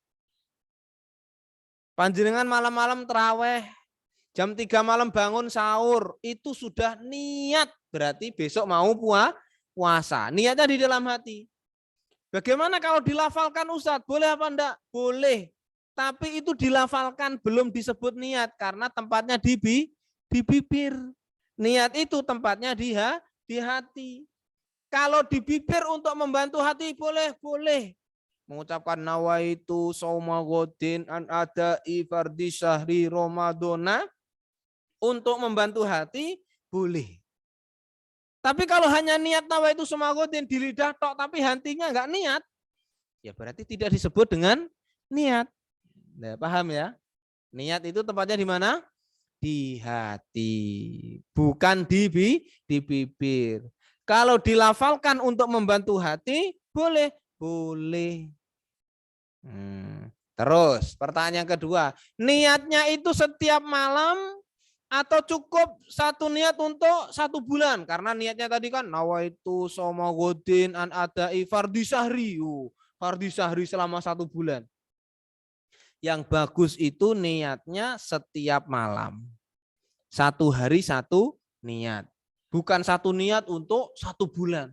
Speaker 1: Panjenengan malam-malam terawih, jam 3 malam bangun sahur, itu sudah niat, berarti besok mau puasa. Niatnya di dalam hati. Bagaimana kalau dilafalkan Ustadz? Boleh apa enggak? Boleh. Tapi itu dilafalkan belum disebut niat karena tempatnya di bibir. Niat itu tempatnya di hati. Kalau di bibir untuk membantu hati boleh. Mengucapkan nawaitu shauma ghadin an ada'i fardhi syahri ramadhana untuk membantu hati boleh. Tapi kalau hanya niat nawaitu shauma ghadin di lidah tok tapi hatinya enggak niat, ya berarti tidak disebut dengan niat. Nah, paham ya? Niat itu tempatnya di mana? Di hati, bukan di bibir. Kalau dilafalkan untuk membantu hati, boleh. Terus pertanyaan kedua, niatnya itu setiap malam atau cukup satu niat untuk 1 bulan? Karena niatnya tadi kan nawaitu shauma ghadin an ada'i fardhi syahri. Fardhi syahri selama 1 bulan. Yang bagus itu niatnya setiap malam. 1 hari 1 niat. Bukan 1 niat untuk 1 bulan.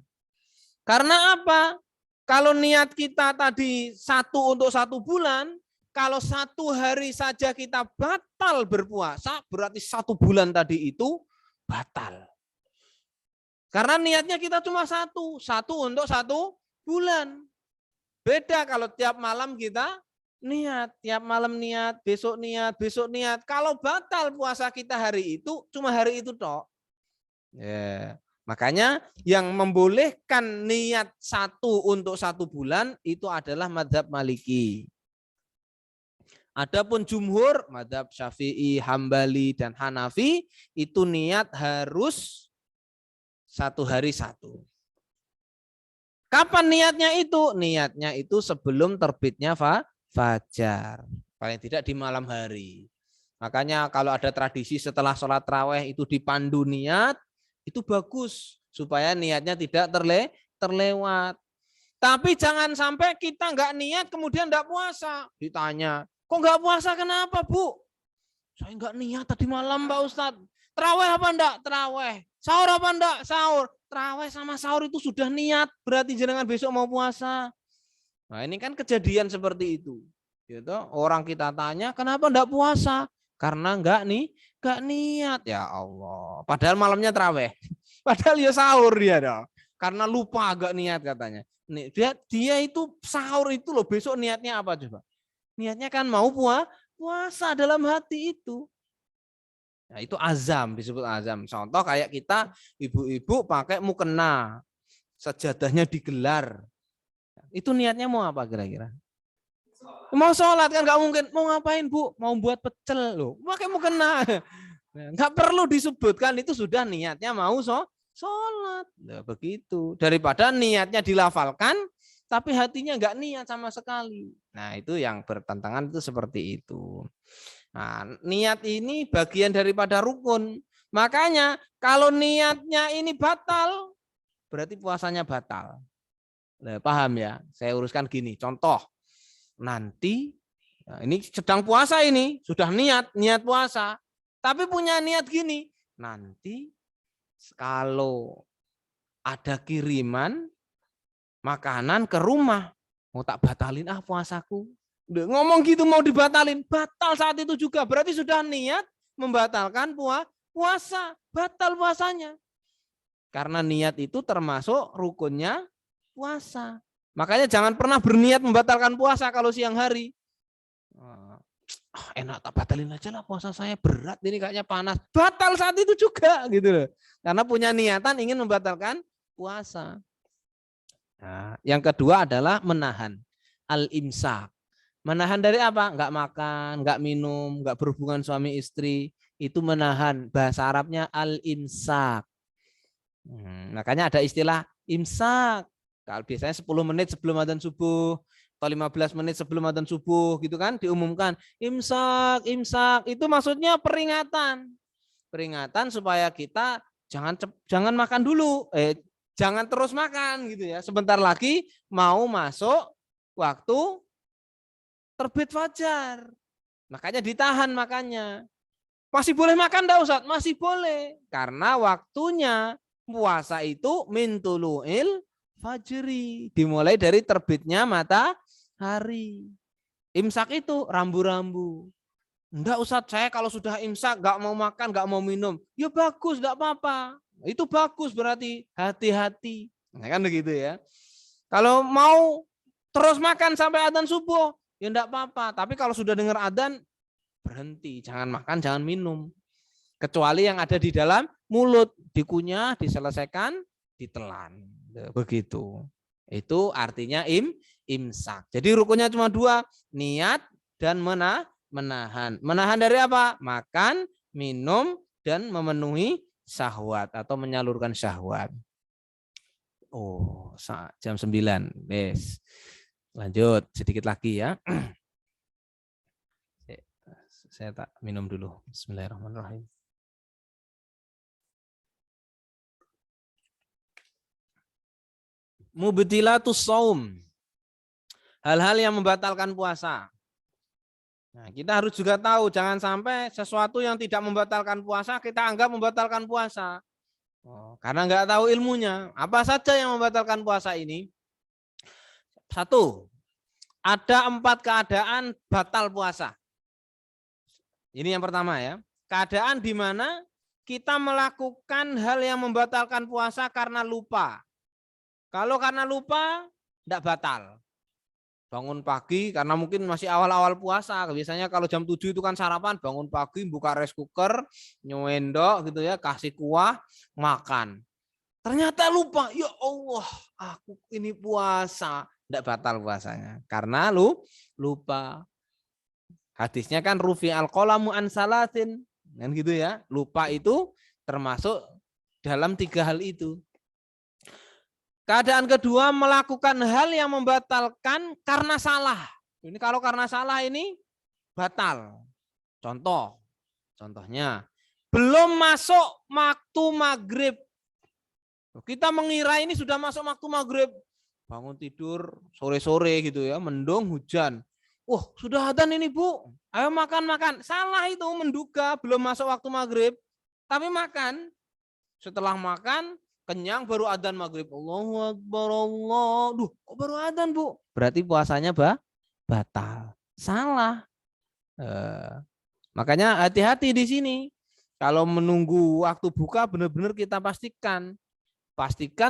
Speaker 1: Karena apa? Kalau niat kita tadi 1 untuk 1 bulan, kalau 1 hari saja kita batal berpuasa, berarti 1 bulan tadi itu batal. Karena niatnya kita cuma 1 untuk 1 bulan. Beda kalau tiap malam kita niat, tiap malam niat, besok niat. Kalau batal puasa kita hari itu, cuma hari itu tok. Ya, makanya yang membolehkan niat 1 untuk 1 bulan itu adalah mazhab Maliki. Adapun jumhur, mazhab Syafi'i, Hambali, dan Hanafi, itu niat harus 1 hari 1. Kapan niatnya itu? Niatnya itu sebelum terbitnya fajar. Paling tidak di malam hari. Makanya kalau ada tradisi setelah sholat tarawih itu dipandu niat, itu bagus supaya niatnya tidak terlewat. Tapi jangan sampai kita nggak niat kemudian nggak puasa. Ditanya, kok nggak puasa kenapa Bu? Saya nggak niat tadi malam Pak Ustadz. Tarawih apa enggak? Tarawih. Sahur apa enggak? Sahur. Tarawih sama sahur itu sudah niat, berarti jenengan besok mau puasa. Nah ini kan kejadian seperti itu. Gitu. Orang kita tanya, kenapa enggak puasa? Karena enggak niat. Ya Allah. Padahal malamnya tarawih. Padahal ya sahur dia dong. Karena lupa agak niat katanya. Dia itu sahur itu loh, besok niatnya apa coba? Niatnya kan mau puasa dalam hati itu. Nah, itu azam, disebut azam. Contoh kayak kita ibu-ibu pakai mukena, sajadahnya digelar. Itu niatnya mau apa kira-kira? Mau sholat kan nggak mungkin. Mau ngapain Bu? Mau buat pecel loh. Pakai mukena. Nggak perlu disebutkan, itu sudah niatnya mau sholat. Nah, begitu. Daripada niatnya dilafalkan, tapi hatinya nggak niat sama sekali. Nah itu yang bertentangan itu seperti itu. Nah, niat ini bagian daripada rukun. Makanya kalau niatnya ini batal, berarti puasanya batal. Nah, paham ya? Saya uruskan gini. Contoh, nanti nah ini sedang puasa ini, sudah niat puasa. Tapi punya niat gini, nanti kalau ada kiriman makanan ke rumah, mau tak batalin puasaku. Ngomong gitu mau dibatalin, batal saat itu juga. Berarti sudah niat membatalkan puasa, batal puasanya. Karena niat itu termasuk rukunnya puasa. Makanya jangan pernah berniat membatalkan puasa kalau siang hari. Enak tak batalin aja lah puasa saya, berat ini kayaknya panas. Batal saat itu juga gitu loh. Karena punya niatan ingin membatalkan puasa. Nah, yang kedua adalah menahan, al-imsak. Menahan dari apa? Enggak makan, enggak minum, enggak berhubungan suami istri. Itu menahan. Bahasa Arabnya al-imsak. Makanya ada istilah imsak. Kalau biasanya 10 menit sebelum adzan subuh. atau 15 menit sebelum adzan subuh gitu kan diumumkan imsak, imsak. Itu maksudnya peringatan. Peringatan supaya kita jangan makan dulu, jangan terus makan gitu ya. Sebentar lagi mau masuk waktu terbit fajar. Makanya ditahan makannya. Masih boleh makan enggak Ustaz? Masih boleh. Karena waktunya puasa itu min tulu'il fajri. Dimulai dari terbitnya matahari. Imsak itu rambu-rambu. Enggak Ustaz, saya kalau sudah imsak enggak mau makan, enggak mau minum. Ya bagus, enggak apa-apa. Itu bagus berarti hati-hati. Nah, kan begitu ya. Kalau mau terus makan sampai adzan subuh, ya enggak apa-apa. Tapi kalau sudah dengar adzan, berhenti, jangan makan, jangan minum. Kecuali yang ada di dalam mulut, dikunyah, diselesaikan, ditelan. Begitu. Itu artinya imsak. Jadi rukunnya cuma dua, niat dan menahan. Menahan dari apa? Makan, minum, dan memenuhi syahwat atau menyalurkan syahwat. Oh, jam 9. Yes. Lanjut sedikit lagi ya. Saya tak minum dulu. Bismillahirrahmanirrahim. Mubtilatus shaum. Hal-hal yang membatalkan puasa. Nah, kita harus juga tahu jangan sampai sesuatu yang tidak membatalkan puasa kita anggap membatalkan puasa. Karena nggak tahu ilmunya. Apa saja yang membatalkan puasa ini? 1. Ada 4 keadaan batal puasa. Ini yang pertama ya. Keadaan di mana kita melakukan hal yang membatalkan puasa karena lupa. Kalau karena lupa, tidak batal. Bangun pagi karena mungkin masih awal-awal puasa. Biasanya kalau jam 7 itu kan sarapan, bangun pagi, buka rice cooker, nyuendok gitu ya, kasih kuah, makan. Ternyata lupa, ya Allah, aku ini puasa. Tidak batal puasanya. Karena lupa. Hadisnya kan rufi al-qalamu an salatin, kan gitu ya. Lupa itu termasuk dalam 3 hal itu. Keadaan kedua melakukan hal yang membatalkan karena salah. Ini kalau karena salah ini batal. Contohnya belum masuk waktu maghrib. Kita mengira ini sudah masuk waktu maghrib. Bangun tidur sore-sore gitu ya, mendung hujan. Sudah adzan ini Bu, ayo makan. Salah itu menduga belum masuk waktu maghrib, tapi makan. Setelah makan, kenyang baru adzan maghrib. Allahu Akbar, Allah. Kok baru adzan Bu? Berarti puasanya batal. Salah. Makanya hati-hati di sini. Kalau menunggu waktu buka benar-benar kita pastikan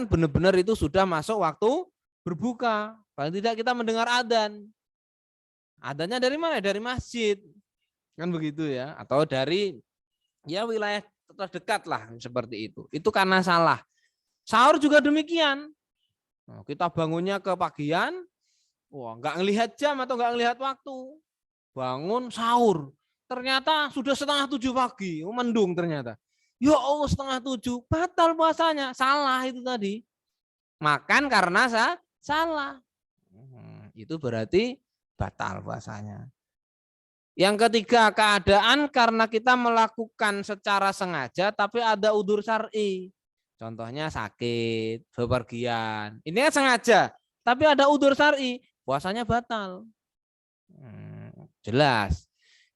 Speaker 1: benar-benar itu sudah masuk waktu berbuka. Paling tidak kita mendengar adzan. Adanya dari mana? Dari masjid. Kan begitu ya. Atau dari ya wilayah terdekat lah seperti itu. Itu karena salah. Sahur juga demikian. Kita bangunnya kepagian. Nggak ngelihat jam atau nggak ngelihat waktu. Bangun sahur. Ternyata sudah 6:30 pagi. Mendung ternyata. Ya Allah 6:30. Batal puasanya. Salah itu tadi. Makan karena salah. Itu berarti batal puasanya. Yang ketiga, keadaan karena kita melakukan secara sengaja tapi ada udzur syar'i. Contohnya sakit, bepergian. Ini kan sengaja, tapi ada udzur syar'i, puasanya batal. Jelas.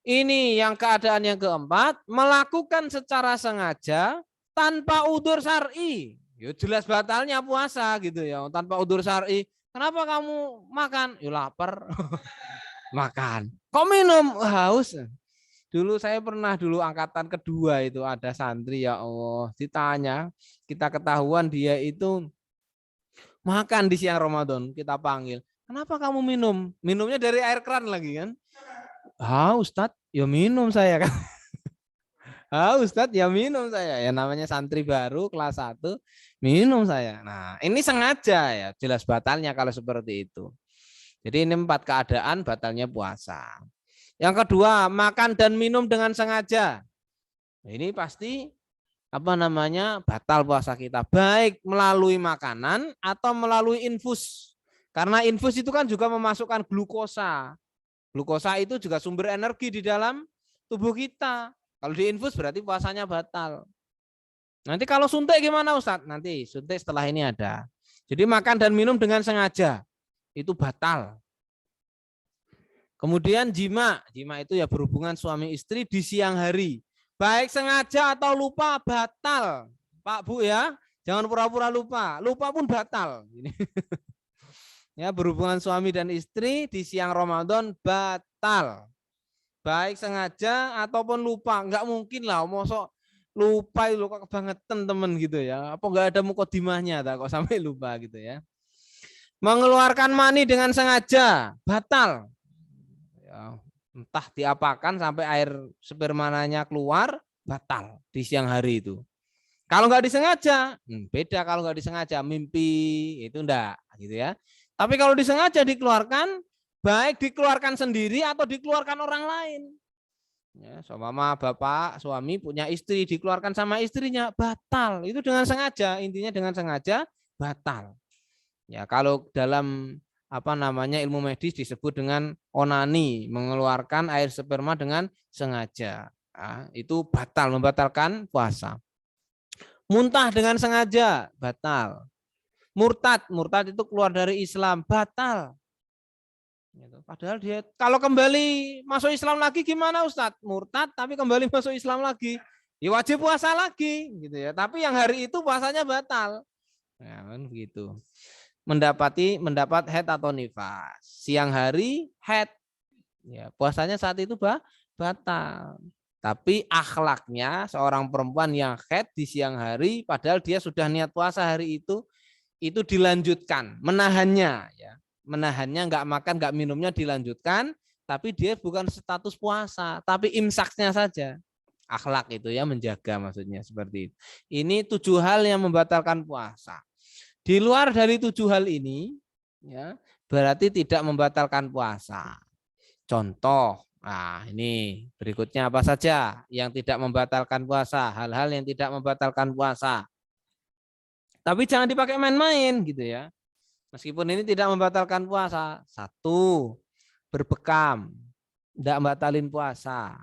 Speaker 1: Ini yang keadaan yang keempat, melakukan secara sengaja tanpa udzur syar'i. Ya jelas batalnya puasa gitu ya, tanpa udzur syar'i. Kenapa kamu makan? Ya lapar. Makan. Kok minum? Haus. Dulu saya pernah angkatan kedua itu ada santri ya Allah. Ditanya, kita ketahuan dia itu makan di siang Ramadan. Kita panggil. Kenapa kamu minum? Minumnya dari air keran lagi kan? Ustadz, ya minum saya kan. Ustadz, ya minum saya. Ya namanya santri baru kelas 1, minum saya. Nah, ini sengaja ya, jelas batalnya kalau seperti itu. Jadi ini 4 keadaan batalnya puasa. Yang kedua, makan dan minum dengan sengaja. Ini pasti batal puasa kita, baik melalui makanan atau melalui infus. Karena infus itu kan juga memasukkan glukosa. Glukosa itu juga sumber energi di dalam tubuh kita. Kalau diinfus berarti puasanya batal. Nanti kalau suntik gimana Ustadz? Nanti suntik setelah ini ada. Jadi makan dan minum dengan sengaja itu batal. Kemudian jima itu ya berhubungan suami istri di siang hari. Baik sengaja atau lupa batal. Pak Bu ya, jangan pura-pura lupa. Lupa pun batal. Ya, berhubungan suami dan istri di siang Ramadan batal. Baik sengaja ataupun lupa. Enggak mungkin lah, mosok lupa itu kok kebangetan temen gitu ya. Apa enggak ada mukadimahnya tak kok sampai lupa gitu ya. Mengeluarkan mani dengan sengaja batal. Ya, entah diapakan sampai air spermananya keluar batal di siang hari itu. Kalau nggak disengaja, beda. Kalau nggak disengaja mimpi itu enggak gitu ya. Tapi kalau disengaja dikeluarkan, baik dikeluarkan sendiri atau dikeluarkan orang lain. Ya, seumpama bapak suami punya istri dikeluarkan sama istrinya batal. Itu dengan sengaja, intinya dengan sengaja batal. Ya, kalau dalam ilmu medis disebut dengan onani, mengeluarkan air sperma dengan sengaja. Nah, itu batal, membatalkan puasa. Muntah dengan sengaja batal. Murtad itu keluar dari Islam batal. Padahal dia kalau kembali masuk Islam lagi gimana Ustadz? Murtad tapi kembali masuk Islam lagi, ya wajib puasa lagi gitu ya. Tapi yang hari itu puasanya batal. Ya, kan begitu. Mendapat haid atau nifas. Siang hari haid. Ya, puasanya saat itu batal. Tapi akhlaknya seorang perempuan yang haid di siang hari padahal dia sudah niat puasa hari itu dilanjutkan, menahannya ya. Menahannya, nggak makan, nggak minumnya dilanjutkan, tapi dia bukan status puasa, tapi imsaknya saja. Akhlak itu ya, menjaga maksudnya seperti itu. Ini 7 hal yang membatalkan puasa. Di luar dari 7 hal ini, ya berarti tidak membatalkan puasa. Contoh, nah ini berikutnya apa saja yang tidak membatalkan puasa, hal-hal yang tidak membatalkan puasa. Tapi jangan dipakai main-main gitu ya. Meskipun ini tidak membatalkan puasa. 1, berbekam. Tidak membatalkan puasa.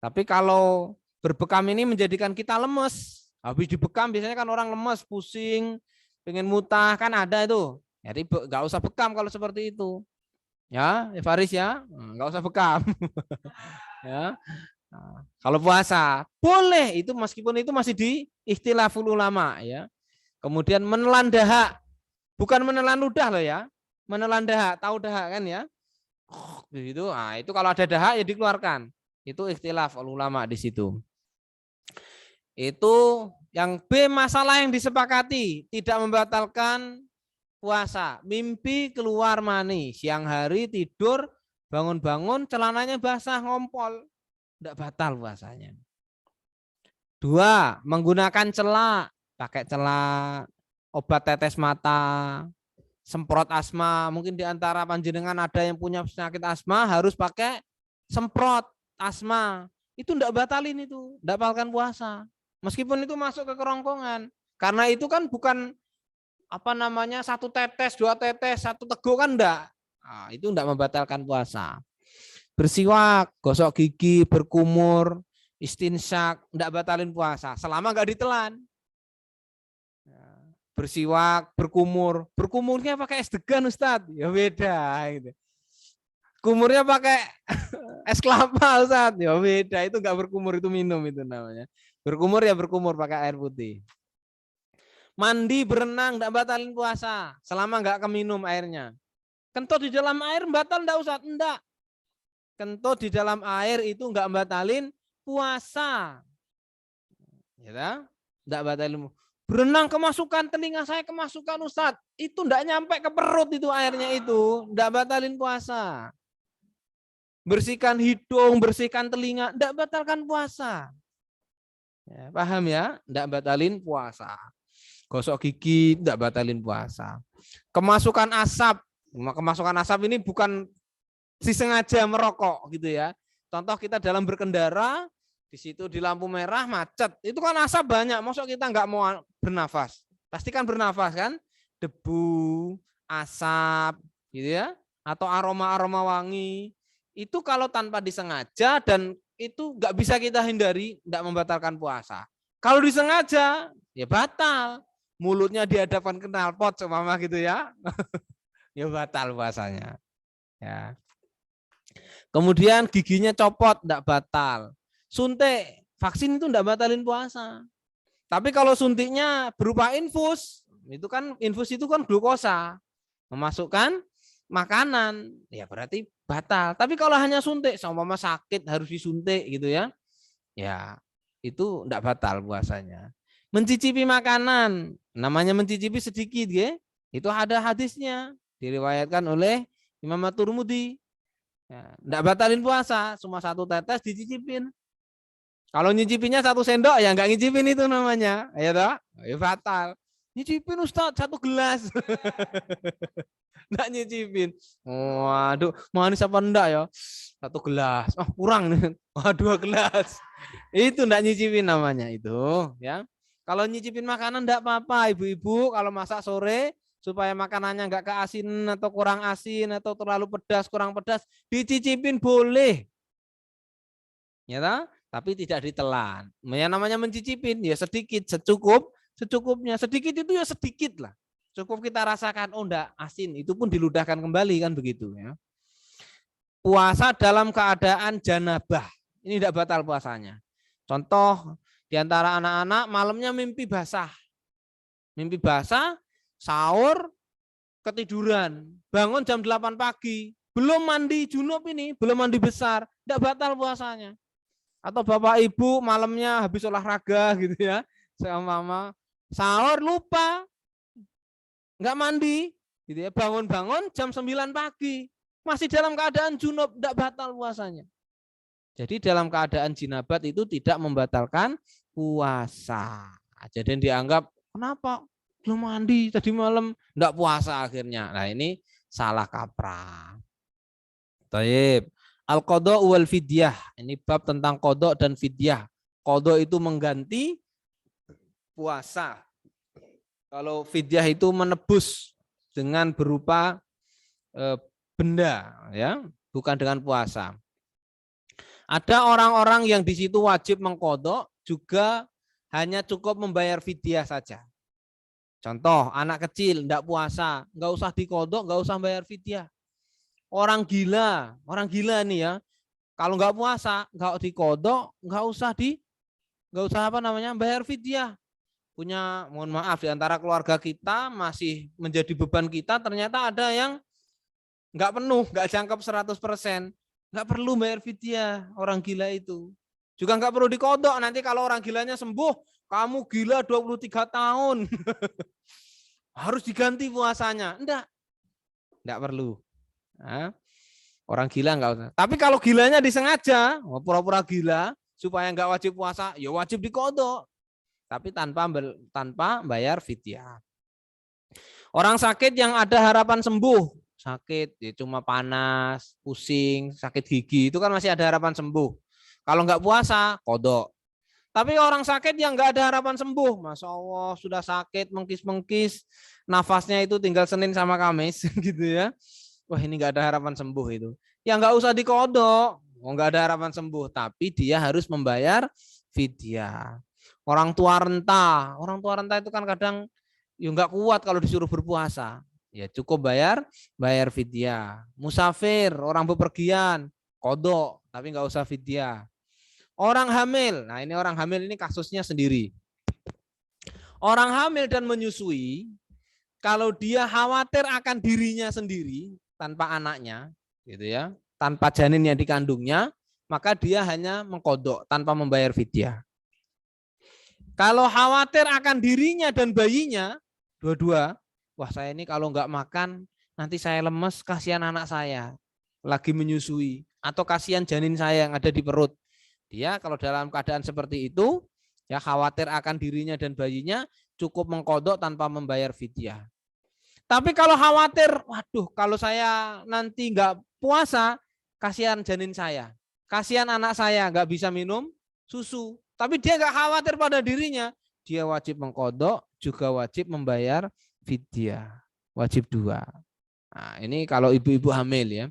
Speaker 1: Tapi kalau berbekam ini menjadikan kita lemes. Habis dibekam biasanya kan orang lemes, pusing, pengen muntah, kan ada itu. Jadi nggak usah bekam kalau seperti itu. Ya, Faris ya, nggak usah bekam. Ya. Nah, kalau puasa boleh itu meskipun itu masih di ikhtilaful ulama ya. Kemudian menelan dahak. Bukan menelan ludah loh ya, menelan dahak, tahu dahak kan ya? Gitu. Nah, itu kalau ada dahak ya dikeluarkan. Itu ikhtilaf ulama di situ. Itu yang B, masalah yang disepakati tidak membatalkan puasa. Mimpi keluar mani, siang hari tidur, bangun-bangun celananya basah ngompol, tidak batal puasanya. 2, menggunakan celak, pakai celak, obat tetes mata, semprot asma. Mungkin di antara panjenengan ada yang punya penyakit asma harus pakai semprot asma. Itu enggak batalin itu, enggak batalkan puasa. Meskipun itu masuk ke kerongkongan. Karena itu kan bukan 1 tetes, 2 tetes, 1 teguk kan enggak. Nah, itu enggak membatalkan puasa. Bersiwak, gosok gigi, berkumur, istinsyak, enggak batalin puasa selama enggak ditelan. Bersiwak, berkumurnya pakai es degan Ustadz, ya beda gitu. Kumurnya pakai es kelapa Ustadz, ya beda, itu enggak berkumur, itu minum itu namanya. Berkumur ya berkumur pakai air putih. Mandi, berenang enggak batalin puasa selama enggak keminum airnya. Kentut di dalam air batal enggak Ustadz? Enggak. Kentut di dalam air itu enggak batalin puasa. Ya, enggak batalin. Berenang kemasukan telinga saya, kemasukan Ustadz. Itu enggak nyampe ke perut itu airnya itu. Enggak batalin puasa. Bersihkan hidung, bersihkan telinga. Enggak batalkan puasa. Ya, paham ya? Enggak batalin puasa. Gosok gigi, enggak batalin puasa. Kemasukan asap. Kemasukan asap ini bukan disengaja merokok gitu ya. Contoh kita dalam berkendara, di situ di lampu merah macet, itu kan asap banyak, maksud kita nggak mau bernafas, pasti kan bernafas kan, debu, asap, gitu ya, atau aroma-aroma wangi, itu kalau tanpa disengaja dan itu nggak bisa kita hindari, nggak membatalkan puasa. Kalau disengaja, ya batal. Mulutnya dihadapkan knalpot seumpama gitu ya, ya batal puasanya. Ya. Kemudian giginya copot, enggak batal. Suntik, vaksin itu enggak batalin puasa. Tapi kalau suntiknya berupa infus, infus itu kan glukosa, memasukkan makanan, ya berarti batal. Tapi kalau hanya suntik, seumpama sakit harus disuntik gitu ya, ya itu enggak batal puasanya. Mencicipi makanan, namanya mencicipi sedikit, ya, itu ada hadisnya, diriwayatkan oleh Imam At-Tirmidzi. Ya, enggak batalin puasa, cuma 1 tetes dicicipin. Kalau nyicipinnya 1 sendok ya enggak ngicipin itu namanya, ya toh? Ya batal. Nyicipin Ustaz 1 gelas. Enggak nyicipin. Waduh, manis apa enggak ya? 1 gelas. Oh, kurang nih. Wah, 2 gelas. Itu enggak nyicipin namanya itu, ya. Kalau nyicipin makanan enggak apa-apa, ibu-ibu kalau masak sore supaya makanannya enggak keasinan atau kurang asin atau terlalu pedas, kurang pedas, dicicipin boleh. Ya toh? Tapi tidak ditelan. Yang namanya mencicipin ya sedikit, secukupnya. Sedikit itu ya sedikit lah. Cukup kita rasakan, oh enggak asin, itu pun diludahkan kembali kan begitu ya. Puasa dalam keadaan janabah, ini tidak batal puasanya. Contoh di antara anak-anak malamnya mimpi basah. Mimpi basah, sahur, ketiduran, bangun jam 8 pagi, belum mandi junub ini, belum mandi besar, tidak batal puasanya. Atau bapak ibu malamnya habis olahraga gitu ya, sama mama, sahur lupa, nggak mandi, gitu ya, bangun-bangun jam 9 pagi, masih dalam keadaan junub, tidak batal puasanya. Jadi dalam keadaan jinabat itu tidak membatalkan puasa. Jadi dianggap kenapa belum mandi tadi malam enggak puasa akhirnya. Nah, ini salah kaprah. Taib. Al-qadha wal fidyah. Ini bab tentang qadha dan fidyah. Qadha itu mengganti puasa. Kalau fidyah itu menebus dengan berupa benda, ya, bukan dengan puasa. Ada orang-orang yang di situ wajib mengqadha juga hanya cukup membayar fidyah saja. Contoh, anak kecil enggak puasa, enggak usah diqadha, enggak usah bayar fidyah. Orang gila nih ya, kalau enggak puasa, enggak diqadha, enggak usah bayar fidyah. Punya, mohon maaf, di antara keluarga kita masih menjadi beban kita, ternyata ada yang enggak penuh, enggak jangkep 100%. Enggak perlu bayar fidyah orang gila itu. Juga enggak perlu diqadha, nanti kalau orang gilanya sembuh, kamu gila 23 tahun. Harus diganti puasanya. Enggak perlu. Nah, orang gila enggak usah. Tapi kalau gilanya disengaja, pura-pura gila supaya enggak wajib puasa, ya wajib diqadha. Tapi tanpa bayar fidyah. Orang sakit yang ada harapan sembuh, sakit ya cuma panas, pusing, sakit gigi, itu kan masih ada harapan sembuh. Kalau enggak puasa, qadha. Tapi orang sakit yang enggak ada harapan sembuh, Masya Allah sudah sakit, mengkis-mengkis, nafasnya itu tinggal Senin sama Kamis gitu ya. Wah, ini enggak ada harapan sembuh itu. Ya enggak usah diqadha, enggak ada harapan sembuh, tapi dia harus membayar fidyah. Orang tua renta itu kan kadang ya enggak kuat kalau disuruh berpuasa. Ya cukup bayar fidyah. Musafir, orang bepergian, qadha, tapi enggak usah fidyah. Orang hamil, nah ini orang hamil ini kasusnya sendiri. Orang hamil dan menyusui, kalau dia khawatir akan dirinya sendiri tanpa anaknya, gitu ya, tanpa janin yang dikandungnya, maka dia hanya mengqadha tanpa membayar fidyah. Kalau khawatir akan dirinya dan bayinya, dua-dua, wah saya ini kalau nggak makan nanti saya lemes, kasihan anak saya lagi menyusui, atau kasihan janin saya yang ada di perut. Dia kalau dalam keadaan seperti itu, ya khawatir akan dirinya dan bayinya, cukup mengqadha tanpa membayar fidyah. Tapi kalau khawatir, waduh kalau saya nanti nggak puasa, kasihan janin saya, kasihan anak saya nggak bisa minum susu. Tapi dia nggak khawatir pada dirinya, dia wajib mengqadha, juga wajib membayar fidyah. wajib 2. Nah, ini kalau ibu-ibu hamil ya.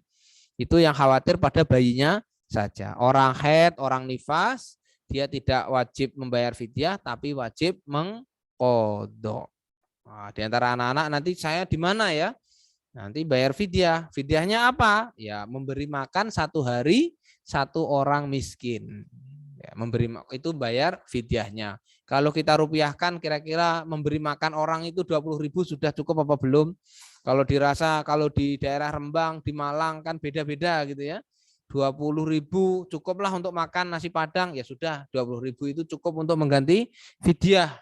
Speaker 1: Itu yang khawatir pada bayinya saja. Orang haid, orang nifas, dia tidak wajib membayar fidyah, tapi wajib mengqadha. Nah, di antara anak-anak nanti saya di mana ya? Nanti bayar fidyah. Fidyahnya apa? Ya memberi makan 1 hari 1 orang miskin. Ya, memberi itu bayar fidyahnya. Kalau kita rupiahkan kira-kira memberi makan orang itu 20.000 sudah cukup apa belum? Kalau dirasa kalau di daerah Rembang, di Malang kan beda-beda gitu ya. 20.000 cukuplah untuk makan nasi Padang, ya sudah 20.000 itu cukup untuk mengganti fidyah.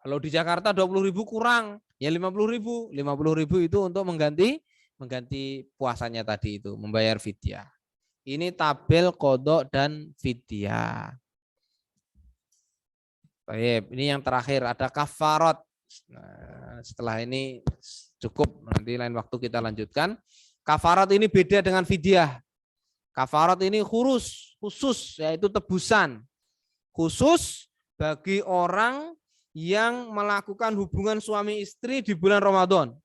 Speaker 1: Kalau di Jakarta 20.000 kurang, ya 50.000. 50.000 itu untuk mengganti puasanya tadi itu, membayar fidyah. Ini tabel qadha dan fidyah. Baik, ini yang terakhir ada kafarat. Nah, setelah ini cukup, nanti lain waktu kita lanjutkan. Kafarat ini beda dengan fidyah. Kafarat ini khusus yaitu tebusan. Khusus bagi orang yang melakukan hubungan suami istri di bulan Ramadan.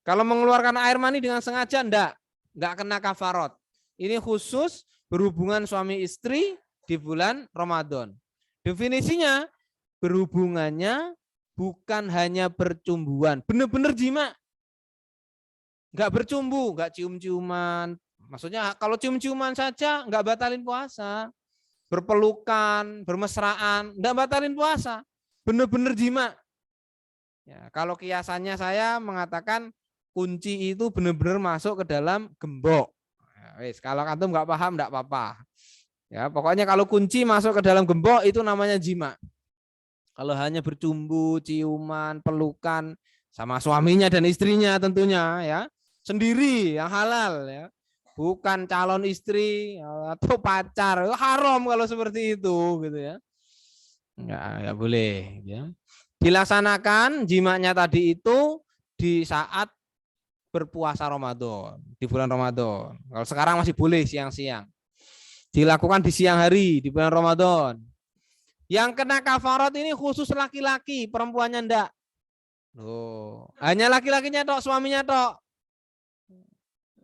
Speaker 1: Kalau mengeluarkan air mani dengan sengaja enggak kena kafarat. Ini khusus berhubungan suami istri di bulan Ramadan. Definisinya berhubungannya bukan hanya percumbuan, benar-benar jima. Enggak bercumbu, enggak cium-ciuman. Maksudnya kalau cium-ciuman saja enggak batalin puasa. Berpelukan, bermesraan, enggak batalin puasa. Benar-benar jima. Ya, kalau kiasannya saya mengatakan kunci itu benar-benar masuk ke dalam gembok. Ya, wis, kalau antum enggak paham enggak apa-apa. Ya, pokoknya kalau kunci masuk ke dalam gembok itu namanya jima. Kalau hanya bercumbu, ciuman, pelukan sama suaminya dan istrinya tentunya ya, sendiri yang halal ya. Bukan calon istri atau pacar, haram kalau seperti itu gitu ya. Enggak boleh ya. Dilaksanakan jimaknya tadi itu di saat berpuasa Ramadan, di bulan Ramadan. Kalau sekarang masih boleh siang-siang. Dilakukan di siang hari di bulan Ramadan. Yang kena kafarat ini khusus laki-laki, perempuannya enggak. Loh, hanya laki-lakinya tok, suaminya tok.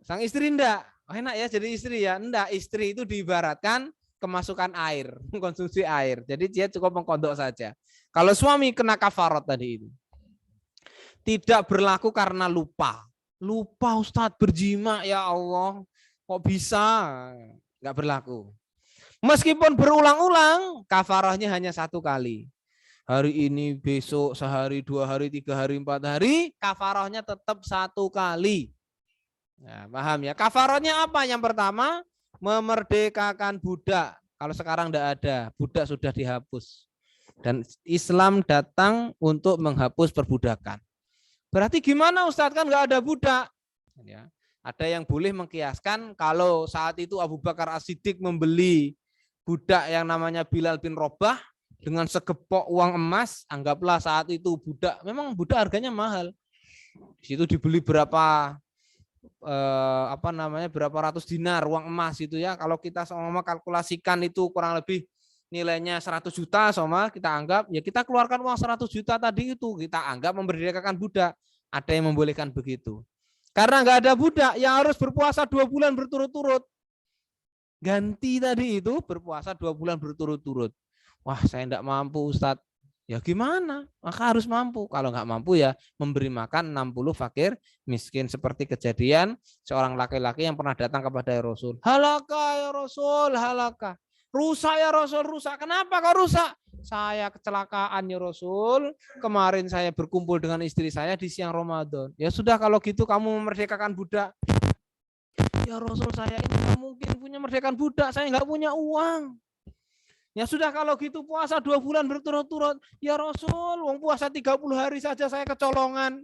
Speaker 1: Sang istri enggak. Oh, enak ya jadi istri ya. Enggak, istri itu diibaratkan kemasukan air, konsumsi air. Jadi dia cukup mengkodok saja. Kalau suami kena kafarat tadi itu. Tidak berlaku karena lupa. Lupa Ustadz berjima, ya Allah. Kok bisa? Enggak berlaku. Meskipun berulang-ulang, kafarahnya hanya 1 kali. Hari ini, besok, sehari, 2 hari, 3 hari, 4 hari, kafarahnya tetap 1 kali. Ya, paham ya? Kafarahnya apa? Yang pertama, memerdekakan budak. Kalau sekarang tidak ada, budak sudah dihapus. Dan Islam datang untuk menghapus perbudakan. Berarti gimana Ustadz, kan nggak ada budak? Ya, ada yang boleh mengkiaskan kalau saat itu Abu Bakar As-Siddiq membeli budak yang namanya Bilal bin Robah dengan segepok uang emas, anggaplah saat itu budak, memang budak harganya mahal. Di situ dibeli berapa berapa ratus dinar uang emas itu ya. Kalau kita sama kalkulasikan itu kurang lebih nilainya 100 juta sama kita anggap ya kita keluarkan uang 100 juta tadi itu kita anggap memerdekakan budak. Ada yang membolehkan begitu. Karena nggak ada budak yang harus berpuasa 2 bulan berturut-turut. Ganti tadi itu berpuasa 2 bulan berturut-turut. Wah, saya enggak mampu Ustadz. Ya gimana? Maka harus mampu. Kalau nggak mampu ya memberi makan 60 fakir miskin. Seperti kejadian seorang laki-laki yang pernah datang kepada Rasul. Halaka ya Rasul, halaka. Rusak ya Rasul, rusak. Kenapa kok rusak? Saya kecelakaan ya Rasul. Kemarin saya berkumpul dengan istri saya di siang Ramadan. Ya sudah kalau gitu kamu memerdekakan budak. Ya Rasul, saya ini nggak mungkin punya merdekakan budak, saya nggak punya uang. Ya sudah kalau gitu puasa 2 bulan berturut-turut. Ya Rasul, wong puasa 30 hari saja saya kecolongan.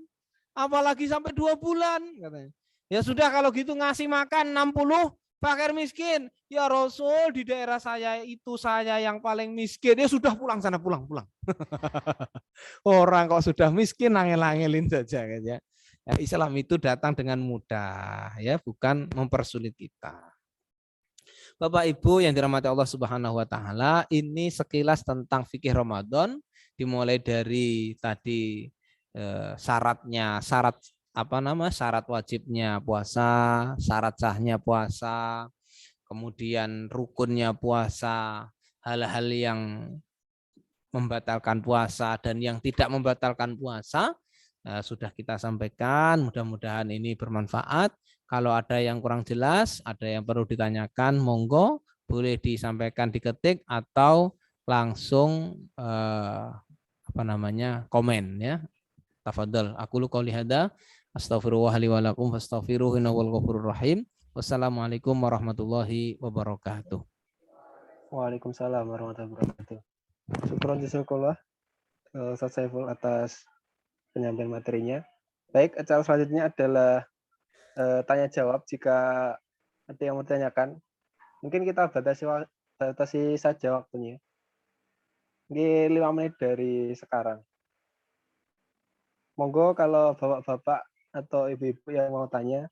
Speaker 1: Apalagi sampai 2 bulan. Katanya. Ya sudah kalau gitu ngasih makan 60 fakir miskin. Ya Rasul, di daerah saya itu saya yang paling miskin. Ya sudah pulang sana, pulang. Orang kok sudah miskin nangil-nangilin saja. Ya. Ya, Islam itu datang dengan mudah, ya, bukan mempersulit kita. Bapak Ibu yang dirahmati Allah Subhanahu wa taala, ini sekilas tentang fikih Ramadan, dimulai dari tadi syaratnya, syarat wajibnya puasa, syarat sahnya puasa, kemudian rukunnya puasa, hal-hal yang membatalkan puasa dan yang tidak membatalkan puasa sudah kita sampaikan. Mudah-mudahan ini bermanfaat. Kalau ada yang kurang jelas, ada yang perlu ditanyakan, monggo boleh disampaikan, diketik atau langsung komen ya. Tafadhol. Aku lu qouli hada astaghfirullah li wa lakum fastaghfiruhu innahu ghafurur rahim. Wassalamualaikum warahmatullahi wabarakatuh.
Speaker 2: Waalaikumsalam warahmatullahi wabarakatuh. Syukron jazakallah Ustaz Saiful atas penyampaian materinya. Baik, acara selanjutnya adalah tanya jawab. Jika ada yang mau ditanyakan, mungkin kita batasi saja waktunya. Ini 5 menit dari sekarang. Monggo kalau bapak-bapak atau ibu-ibu yang mau tanya,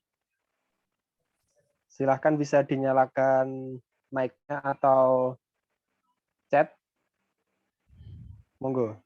Speaker 2: silahkan bisa dinyalakan mic-nya atau chat. Monggo.